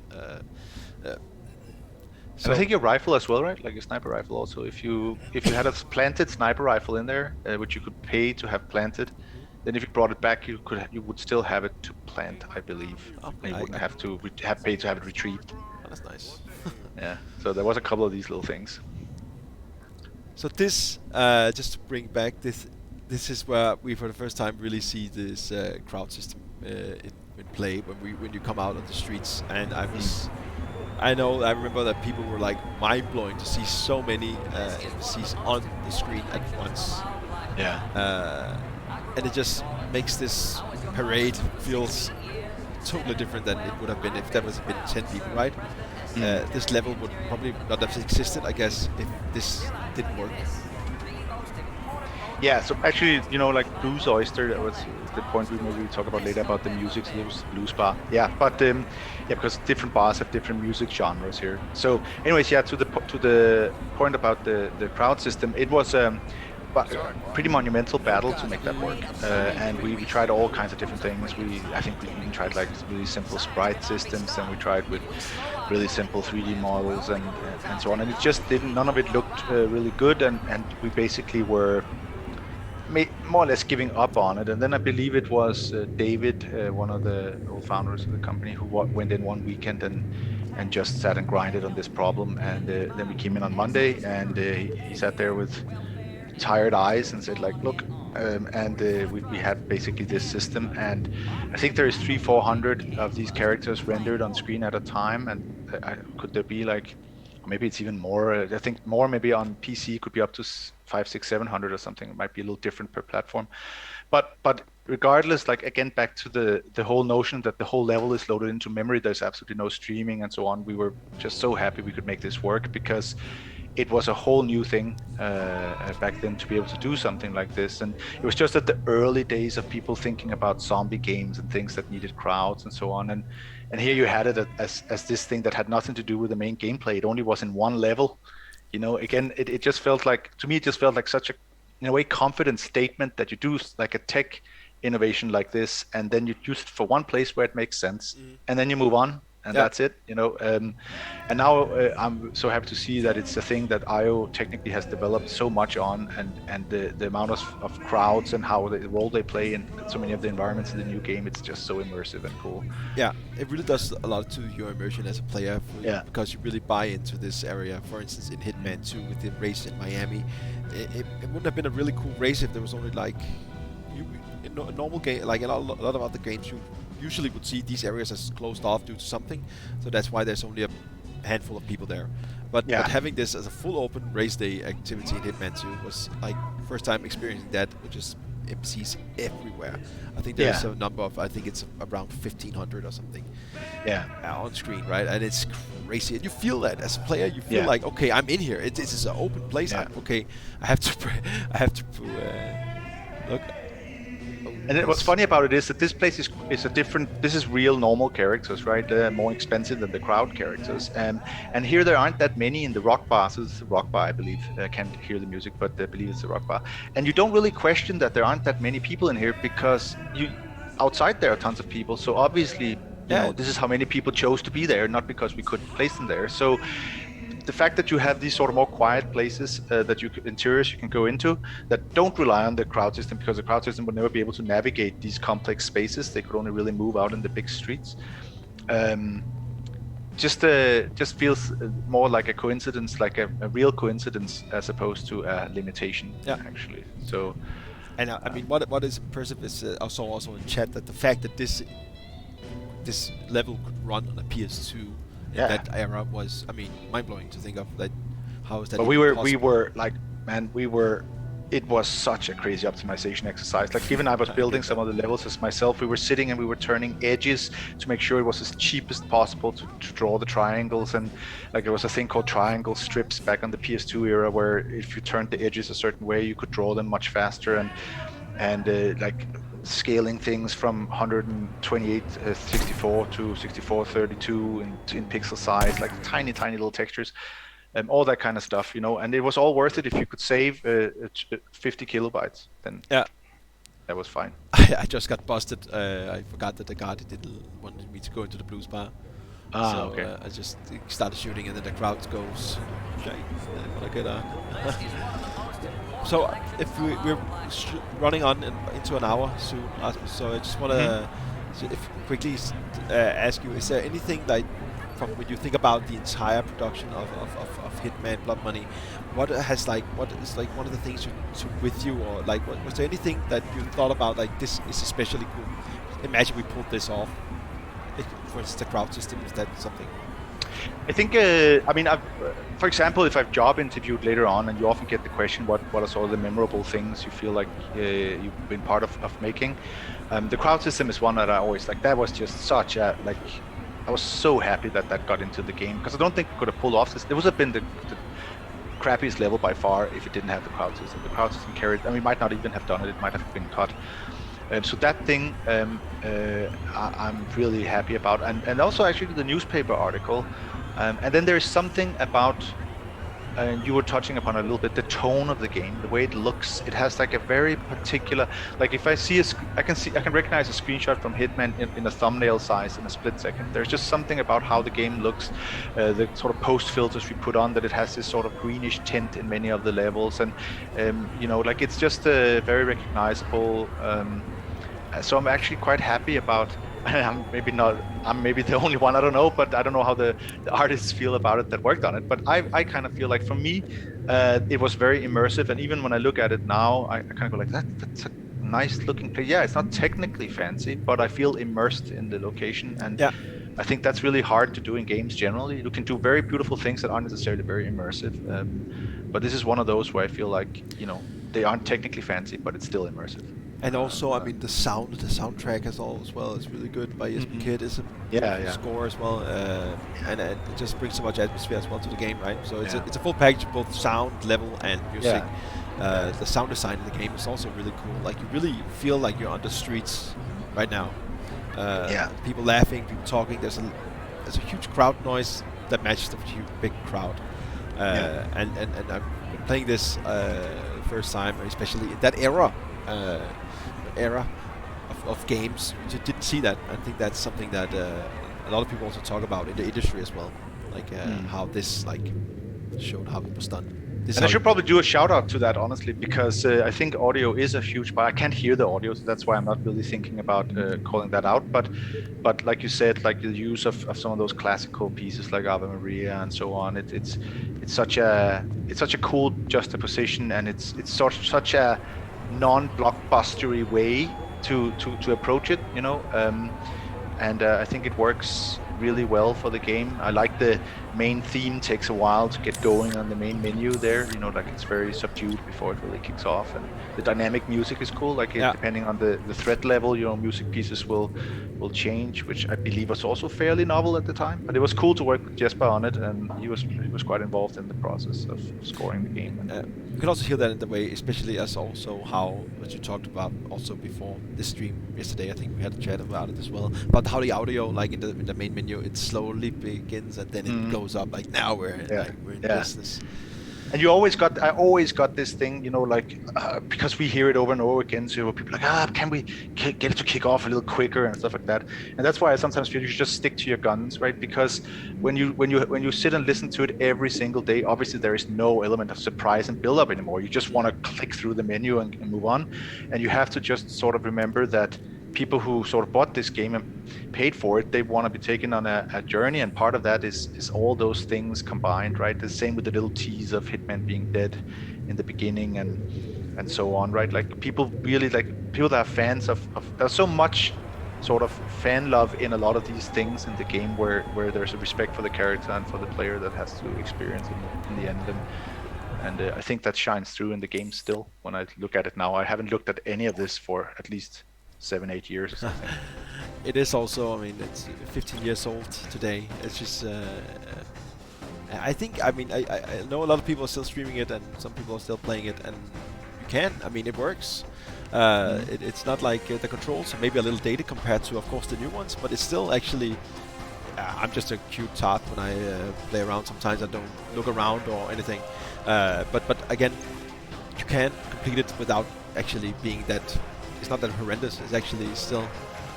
So I think your rifle as well, right? Like a sniper rifle also. If you had a planted sniper rifle in there, which you could pay to have planted, then if you brought it back, you would still have it to plant, I believe. Oh, and you wouldn't have to have paid to have it retrieved. Oh, that's nice. Yeah. So there was a couple of these little things. So this, just to bring back this is where we for the first time really see this crowd system in play when you come out on the streets. And I remember that people were like mind blowing to see so many NPCs on the screen at once. Yeah. And it just makes this parade feels totally different than it would have been if there was been 10 people, right? This level would probably not have existed, I guess, if this didn't work. Yeah, so actually, like Blues Oyster, that was the point we maybe talk about later about the music, so there was the blues bar. Yeah, but because different bars have different music genres here. So anyways, yeah, to the point about the crowd system, it was pretty monumental battle to make that work, and we tried all kinds of different things. I think we even tried like really simple sprite systems, and we tried with really simple 3D models and so on, and it just didn't. None of it looked really good, and we basically were more or less giving up on it. And then I believe it was David, one of the old founders of the company, who went in one weekend and just sat and grinded on this problem. And then we came in on Monday, and he sat there with tired eyes and said like, look, we had basically this system, and I think there is 300-400 of these characters rendered on screen at a time. And could there be like, maybe it's even more, I think more maybe on PC could be up to 500, 600, 700 or something. It might be a little different per platform, but regardless, like again, back to the whole notion that the whole level is loaded into memory, there's absolutely no streaming and so on. We were just so happy we could make this work, because it was a whole new thing back then to be able to do something like this. And it was just at the early days of people thinking about zombie games and things that needed crowds and so on. And here you had it as this thing that had nothing to do with the main gameplay. It only was in one level. Again, it just felt like, to me, it just felt like such a, in a way, confident statement that you do like a tech innovation like this, and then you use it for one place where it makes sense, and then you move on. And that's it, and now I'm so happy to see that it's a thing that IO technically has developed so much on, and the amount of crowds and how the role they play in so many of the environments in the new game, it's just so immersive and cool. Yeah, it really does a lot to your immersion as a player, because you really buy into this area. For instance, in Hitman 2 with the race in Miami, it wouldn't have been a really cool race if there was only like in a normal game, like a lot of other games, you usually would see these areas as closed off due to something, so that's why there's only a handful of people there. But having this as a full open race day activity in Hitman 2 was like first time experiencing that, with just NPCs everywhere. I think there's a number of, I think it's around 1,500 or something. On screen, right? And it's crazy, and you feel that as a player. You feel like, okay, I'm in here. This is an open place. Okay, I have to look. And what's funny about it is that this place is a different. This is real normal characters, right? More expensive than the crowd characters. And here there aren't that many in the rock bar. So it's a rock bar, I believe. I can't hear the music, but I believe it's a rock bar. And you don't really question that there aren't that many people in here because outside there are tons of people. So obviously, this is how many people chose to be there, not because we couldn't place them there. So the fact that you have these sort of more quiet places interiors you can go into that don't rely on the crowd system, because the crowd system would never be able to navigate these complex spaces. They could only really move out in the big streets. Just feels more like a coincidence, like a real coincidence, as opposed to a limitation. Actually. So, and I mean, what is impressive is I saw also in chat that the fact that this level could run on a PS2 in that era was, I mean, mind-blowing to think of. That how is that? But we were like, man, it was such a crazy optimization exercise. Like, even I was building some of the levels as myself. We were sitting and we were turning edges to make sure it was as cheap as possible to draw the triangles. And like, there was a thing called triangle strips back on the PS2 era, where if you turned the edges a certain way, you could draw them much faster. And like scaling things from 128 64 to 64 32 in pixel size, like tiny little textures. All that kind of stuff, and it was all worth it if you could save 50 kilobytes. Then that was fine. I just got busted. I forgot that the guard didn't want me to go into the blues bar. Okay. I just started shooting, and then the crowd goes, okay, what I get on. So if we're running on into an hour soon, so I just want to quickly ask you: is there anything like, from when you think about the entire production of Hitman Blood Money, what is like one of the things you took with you, or like was there anything that you thought about, like, this is especially cool? Imagine we pulled this off. For instance, the crowd system, is that something? I think, for example, if I've job interviewed later on, and you often get the question, what are sort of the memorable things you feel like you've been part of making? The crowd system is one that I always like. That was just such a, like, I was so happy that got into the game, because I don't think we could have pulled off this. It would have been the crappiest level by far if it didn't have the crowd system. The crowd system carried, and we might not even have done it. It might have been cut. So that thing I'm really happy about, and also actually the newspaper article, and then there's something about, and you were touching upon it a little bit, the tone of the game, the way it looks. It has like a very particular, like, if I see I can recognize a screenshot from Hitman in a thumbnail size in a split second. There's just something about how the game looks, the sort of post filters we put on, that it has this sort of greenish tint in many of the levels, and like, it's just very recognizable. So I'm actually quite happy about. I'm maybe the only one, I don't know, but I don't know how the artists feel about it that worked on it. But I kind of feel like, for me, it was very immersive, and even when I look at it now, I kind of go like, that's a nice looking place. Yeah, it's not technically fancy, but I feel immersed in the location, and I think that's really hard to do in games generally. You can do very beautiful things that aren't necessarily very immersive, but this is one of those where I feel like, they aren't technically fancy, but it's still immersive. And also, I mean, the soundtrack as well is really good by Jesper Kid. It's a score as well, and it just brings so much atmosphere as well to the game, right? So it's a full package, both sound, level, and music. The sound design in the game is also really cool. Like, you really feel like you're on the streets right now. People laughing, people talking. There's a huge crowd noise that matches the big crowd. And I've been playing this first time, especially in that era of games. You didn't see that. I think that's something that a lot of people also talk about in the industry as well, like how this showed how it was done. And I should probably do a shout out to that, honestly, because I think audio is a huge part. I can't hear the audio, so that's why I'm not really thinking about calling that out. But like you said, like the use of some of those classical pieces like Ave Maria and so on, it's such a cool juxtaposition, and it's such a non-blockbustery way to approach it, and I think it works really well for the game. I like main theme takes a while to get going on the main menu there. You know, like it's very subdued before it really kicks off, and the dynamic music is cool. Like Yeah. depending on the threat level, you know, music pieces will change, which I believe was also fairly novel at the time. But it was cool to work with Jesper on it, and he was quite involved in the process of scoring the game. And You can also hear that in the way, especially as also how, as you talked about also before this stream yesterday, I think we had a chat about it as well, about how the audio, like in the main menu, it slowly begins and then it goes up, like now we're in business. And I always got this thing, you know, like because we hear it over and over again. So people are like, can we get it to kick off a little quicker and stuff like that. And that's why I sometimes feel you should just stick to your guns, right? Because when you sit and listen to it every single day, obviously there is no element of surprise and build up anymore. You just want to click through the menu and move on, and you have to just sort of remember that people who sort of bought this game and paid for it, they want to be taken on a journey, and part of that is all those things combined, right? The same with the little tease of Hitman being dead in the beginning and so on, right? Like people really like people that are fans of there's so much sort of fan love in a lot of these things in the game where there's a respect for the character and for the player that has to experience in the end. And I think that shines through in the game still when I look at it now. I haven't looked at any of this for at least 7-8 years or something. It is also, I mean, it's 15 years old today. It's just, I think, I mean, I know a lot of people are still streaming it and some people are still playing it, and you can, I mean, it works. It's not like the controls are maybe a little dated compared to, of course, the new ones, but it's still actually, I'm just a cute tart when I play around. Sometimes I don't look around or anything. But again, you can complete it without actually being that. It's not that horrendous. It's actually still.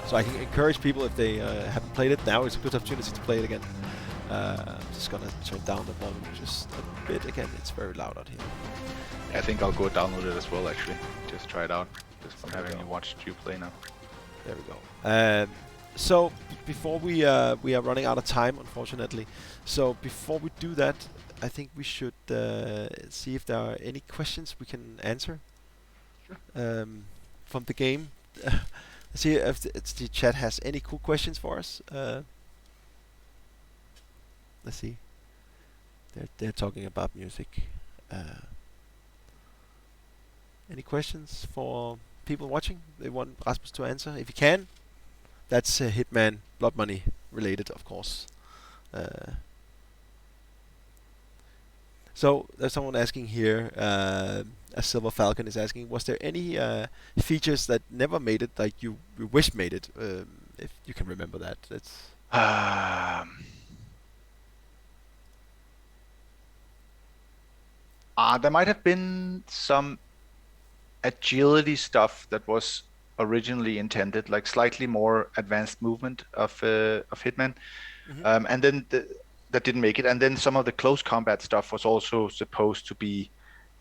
So I can encourage people, if they haven't played it, now is a good opportunity to play it again. I'm just gonna turn down the volume just a bit again. It's very loud out here. I think I'll go download it as well, actually. Just try it out. Just from having watched you play now. There we go. So before we are running out of time, unfortunately. So before we do that, I think we should see if there are any questions we can answer. Sure. From the game. Let's see if the chat has any cool questions for us. Let's see. They're talking about music. Any questions for people watching? They want Rasmus to answer. If you can, that's Hitman Blood Money related, of course. So there's someone asking here. A Silver Falcon is asking, was there any features that never made it, like you wish made it? If you can remember that, that's. There might have been some agility stuff that was originally intended, like slightly more advanced movement of Hitman, and then that didn't make it. And then some of the close combat stuff was also supposed to be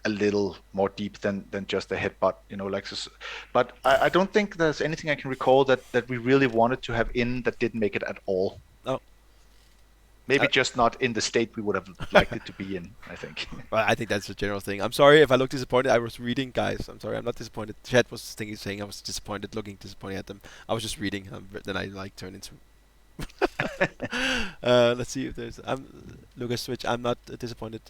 a little more deep than just a headbutt, you know, like. But I don't think there's anything I can recall that we really wanted to have in that didn't make it at all. Oh. Maybe just not in the state we would have liked it to be in, I think. Well, I think that's a general thing. I'm sorry if I look disappointed. I was reading, guys. I'm sorry. I'm not disappointed. Chat was saying I was disappointed, looking disappointed at them. I was just reading. Then I turned into. Let's see if there's. Lucas Switch. I'm not disappointed.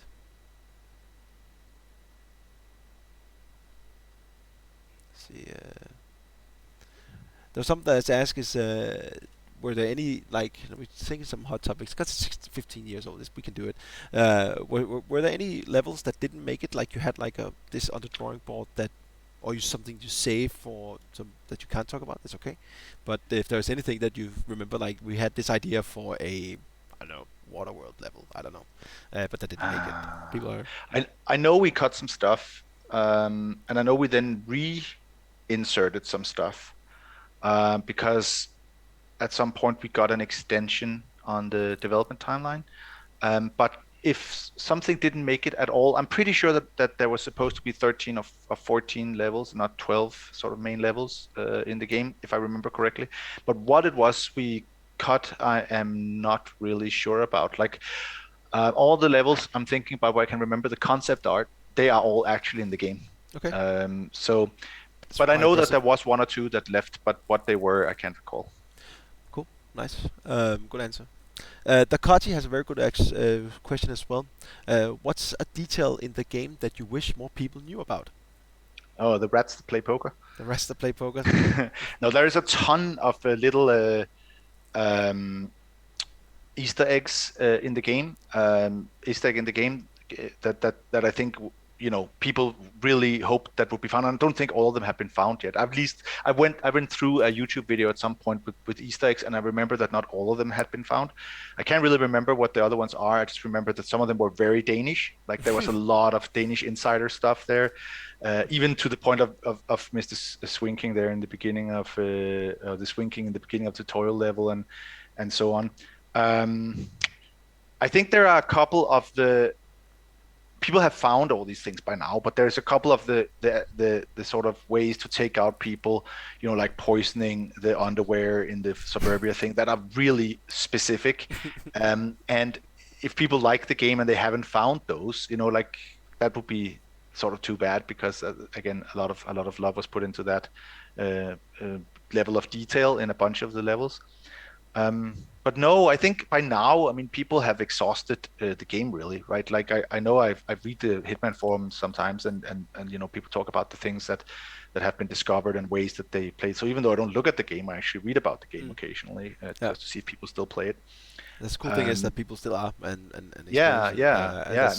Let's see. There's something that's asked is. Were there any, like, let me think of some hot topics, because it's 15 years old, we can do it. Were there any levels that didn't make it, like you had like this on the drawing board that, or something you save for some that you can't talk about, that's okay. But if there's anything that you remember, like we had this idea for a, I don't know, Waterworld level, I don't know, but that didn't make it. People are. I know we cut some stuff, and I know we then re-inserted some stuff, because at some point we got an extension on the development timeline. But if something didn't make it at all, I'm pretty sure that there was supposed to be 13 of 14 levels, not 12 sort of main levels in the game, if I remember correctly. But what it was we cut, I am not really sure about. Like all the levels I'm thinking about where I can remember the concept art, they are all actually in the game. Okay. But I know that there was one or two that left, but what they were, I can't recall. Nice. Good answer. Dakati has a very good question as well. What's a detail in the game that you wish more people knew about? Oh, the rats that play poker. The rest that play poker. No, there is a ton of little um, Easter eggs in the game. Easter egg in the game that I think people really hope that would be found. And I don't think all of them have been found yet. At least I went through a YouTube video at some point with Easter eggs, and I remember that not all of them had been found. I can't really remember what the other ones are. I just remember that some of them were very Danish. Like there was a lot of Danish insider stuff there, even to the point of Mr. Swinking there in the beginning of the Swinking in the beginning of the tutorial level and so on. I think there are a couple of the people have found all these things by now, but there's a couple of the sort of ways to take out people, like poisoning the underwear in the suburbia thing that are really specific. And if people like the game and they haven't found those, like that would be sort of too bad, because again, a lot of love was put into that level of detail in a bunch of the levels. But no, I think by now, I mean, people have exhausted the game, really, right? Like I know I read the Hitman forums sometimes, and people talk about the things that have been discovered and ways that they played. So even though I don't look at the game, I actually read about the game occasionally just to see if people still play it. The cool thing is that people still are, and yeah.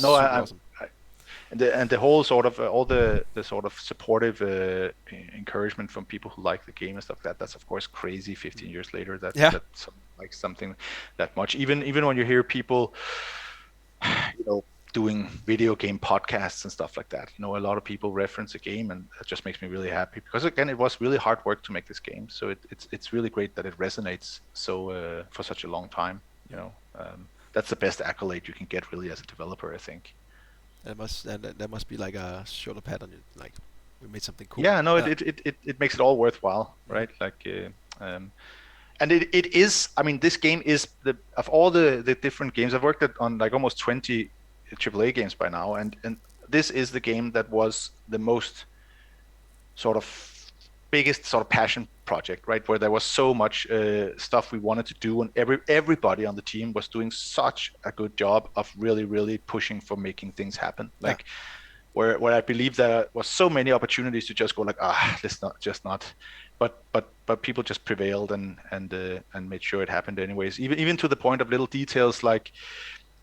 No, awesome. And the whole sort of all the sort of supportive encouragement from people who like the game and stuff like that, that's of course crazy 15 years later that like something that much. Even when you hear people doing video game podcasts and stuff like that, a lot of people reference a game, and that just makes me really happy, because again, it was really hard work to make this game, so it's really great that it resonates so for such a long time. That's the best accolade you can get really as a developer, I think. There must be like a shoulder pad on it, like we made something cool. Yeah, no, it makes it all worthwhile, right? Like, and it is. I mean, this game is of all the different games I've worked on, like almost 20 AAA games by now, and this is the game that was the most sort of biggest sort of passion project, right? Where there was so much stuff we wanted to do, and everybody on the team was doing such a good job of really, really pushing for making things happen. Like where I believe there was so many opportunities to just go like, let's not. But people just prevailed and made sure it happened anyways. Even to the point of little details like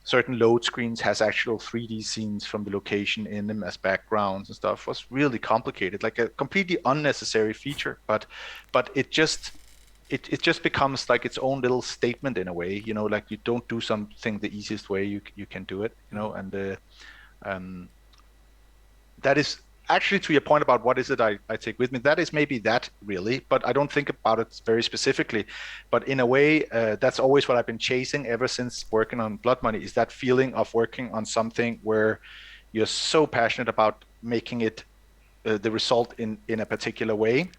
certain load screens has actual 3D scenes from the location in them as backgrounds and stuff. Was really complicated, like a completely unnecessary feature, but it just becomes like its own little statement in a way, like you don't do something the easiest way you can do it, and that is actually, to your point about what is it I take with me, that is maybe that really, but I don't think about it very specifically. But in a way, that's always what I've been chasing ever since working on Blood Money, is that feeling of working on something where you're so passionate about making it the result in a particular way,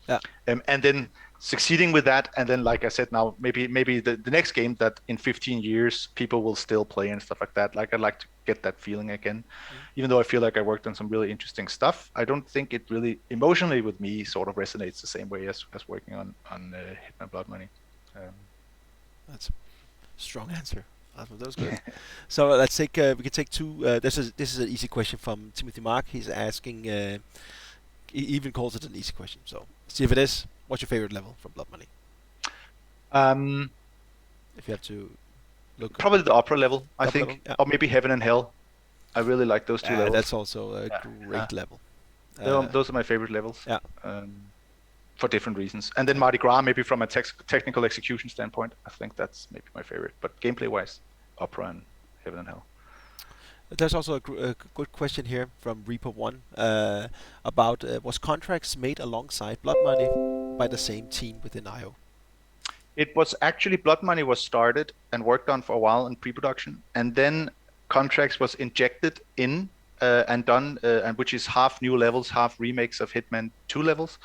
and then succeeding with that, and then like I said, now maybe the next game that in 15 years people will still play and stuff like that. Like I'd like to get that feeling again, even though I feel like I worked on some really interesting stuff. I don't think it really emotionally with me sort of resonates the same way as working on Hitman Blood Money. That's a strong answer. That was good. So let's take we can take two. This is an easy question from Timothy Mark. He's asking. He even calls it an easy question. So see if it is. What's your favorite level from Blood Money? If you have to look. Probably the opera level, I think, level? Yeah. or maybe Heaven and Hell. I really like those two levels. That's also a great level. Those are my favorite levels. Yeah. For different reasons. And then Mardi Gras, maybe from a technical execution standpoint, I think that's maybe my favorite. But gameplay-wise, Opera and Heaven and Hell. There's also a good question here from Reaper One about was contracts made alongside Blood Money by the same team within IO? It was actually Blood Money was started and worked on for a while in pre-production, and then contracts was injected in and done, and which is half new levels, half remakes of Hitman 2 levels,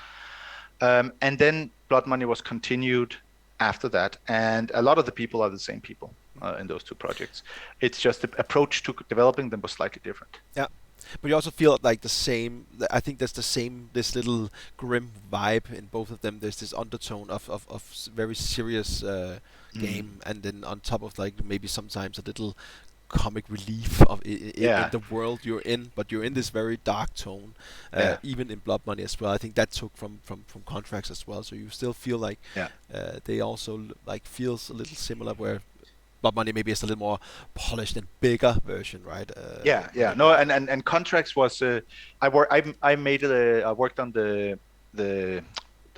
and then Blood Money was continued after that, and a lot of the people are the same people in those two projects. It's just the approach to developing them was slightly different. Yeah. But you also feel like the same. I think there's the same. This little grim vibe in both of them. There's this undertone of very serious game, and then on top of like maybe sometimes a little comic relief in Yeah. the world you're in, but you're in this very dark tone, Yeah. even in Blood Money as well. I think that took from Contracts as well. So you still feel like Yeah. they also like feels a little similar where Blood Money maybe is a little more polished and bigger version, right? Yeah. No, and Contracts was I made it. I worked on the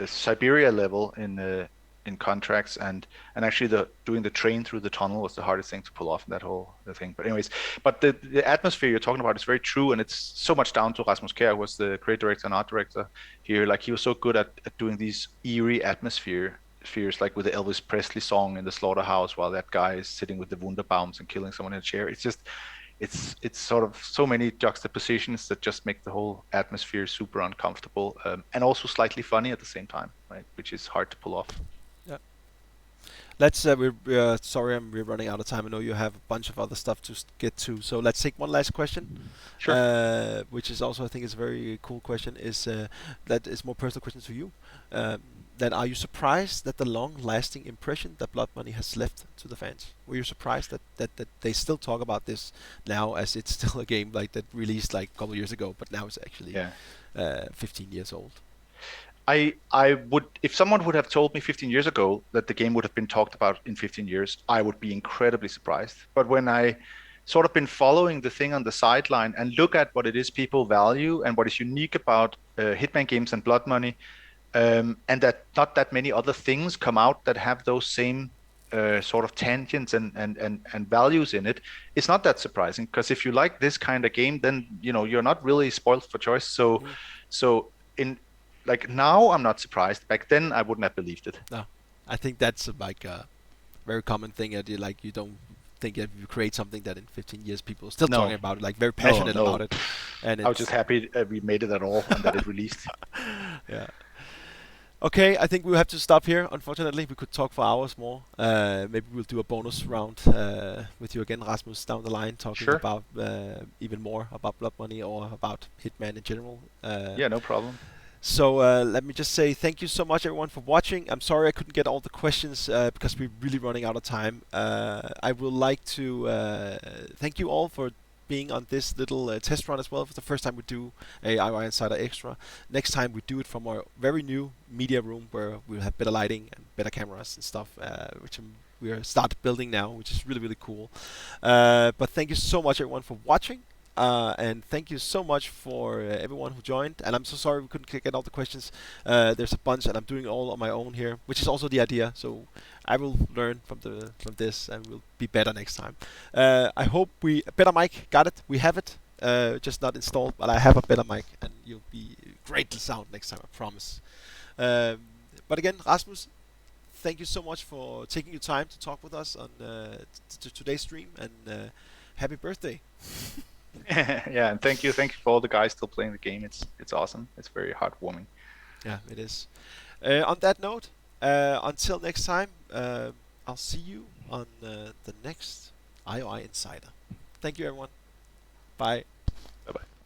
Siberia level in Contracts, and actually doing the train through the tunnel was the hardest thing to pull off in that whole thing. But anyways, but the atmosphere you're talking about is very true, and it's so much down to Rasmus Kjær, who was the creative director and art director here. Like he was so good at doing these eerie atmospheres, like with the Elvis Presley song in the slaughterhouse while that guy is sitting with the Wunderbaums and killing someone in a chair. It's just it's sort of so many juxtapositions that just make the whole atmosphere super uncomfortable, and also slightly funny at the same time, right? Which is hard to pull off. Yeah. Let's. We're sorry, we're running out of time. I know you have a bunch of other stuff to get to. So let's take one last question. Sure. Which is also, I think, is a very cool question. Is that is more personal question to you? Then are you surprised that the long-lasting impression that Blood Money has left to the fans? Were you surprised that they still talk about this now, as it's still a game like that released like a couple years ago, but now it's actually Yeah. 15 years old? I would, if someone would have told me 15 years ago that the game would have been talked about in 15 years, I would be incredibly surprised. But when I sort of been following the thing on the sideline and look at what it is people value and what is unique about Hitman games and Blood Money, and that not that many other things come out that have those same sort of tangents and values in it, it's not that surprising. Because if you like this kind of game, then you're not really spoiled for choice. So in like now, I'm not surprised. Back then, I wouldn't have believed it. No, I think that's like a very common thing that you don't think that you create something that in 15 years people are still No. talking about it, like very passionate no. about it. And I was just happy we made it at all and that it released. Yeah. Okay, I think we'll have to stop here. Unfortunately, we could talk for hours more. Maybe we'll do a bonus round with you again, Rasmus, down the line, talking Sure. about even more about Blood Money or about Hitman in general. Yeah, no problem. So let me just say thank you so much, everyone, for watching. I'm sorry I couldn't get all the questions because we're really running out of time. I would like to thank you all for being on this little test run as well. It's the first time we do a IOI Insider Extra. Next time we do it from our very new media room where we'll have better lighting and better cameras and stuff, which we are start building now, which is really, really cool. But thank you so much, everyone, for watching. And thank you so much for everyone who joined. And I'm so sorry we couldn't get all the questions. There's a bunch, and I'm doing it all on my own here, which is also the idea. So I will learn from this, and we'll be better next time. I hope a better mic. Got it. We have it. Just not installed, but I have a better mic, and you'll be great sound next time. I promise. But again, Rasmus, thank you so much for taking your time to talk with us on today's stream, and happy birthday. Yeah, and thank you for all the guys still playing the game. It's awesome. It's very heartwarming. Yeah, it is. On that note, until next time, I'll see you on the next IOI Insider. Thank you, everyone. Bye. Bye bye.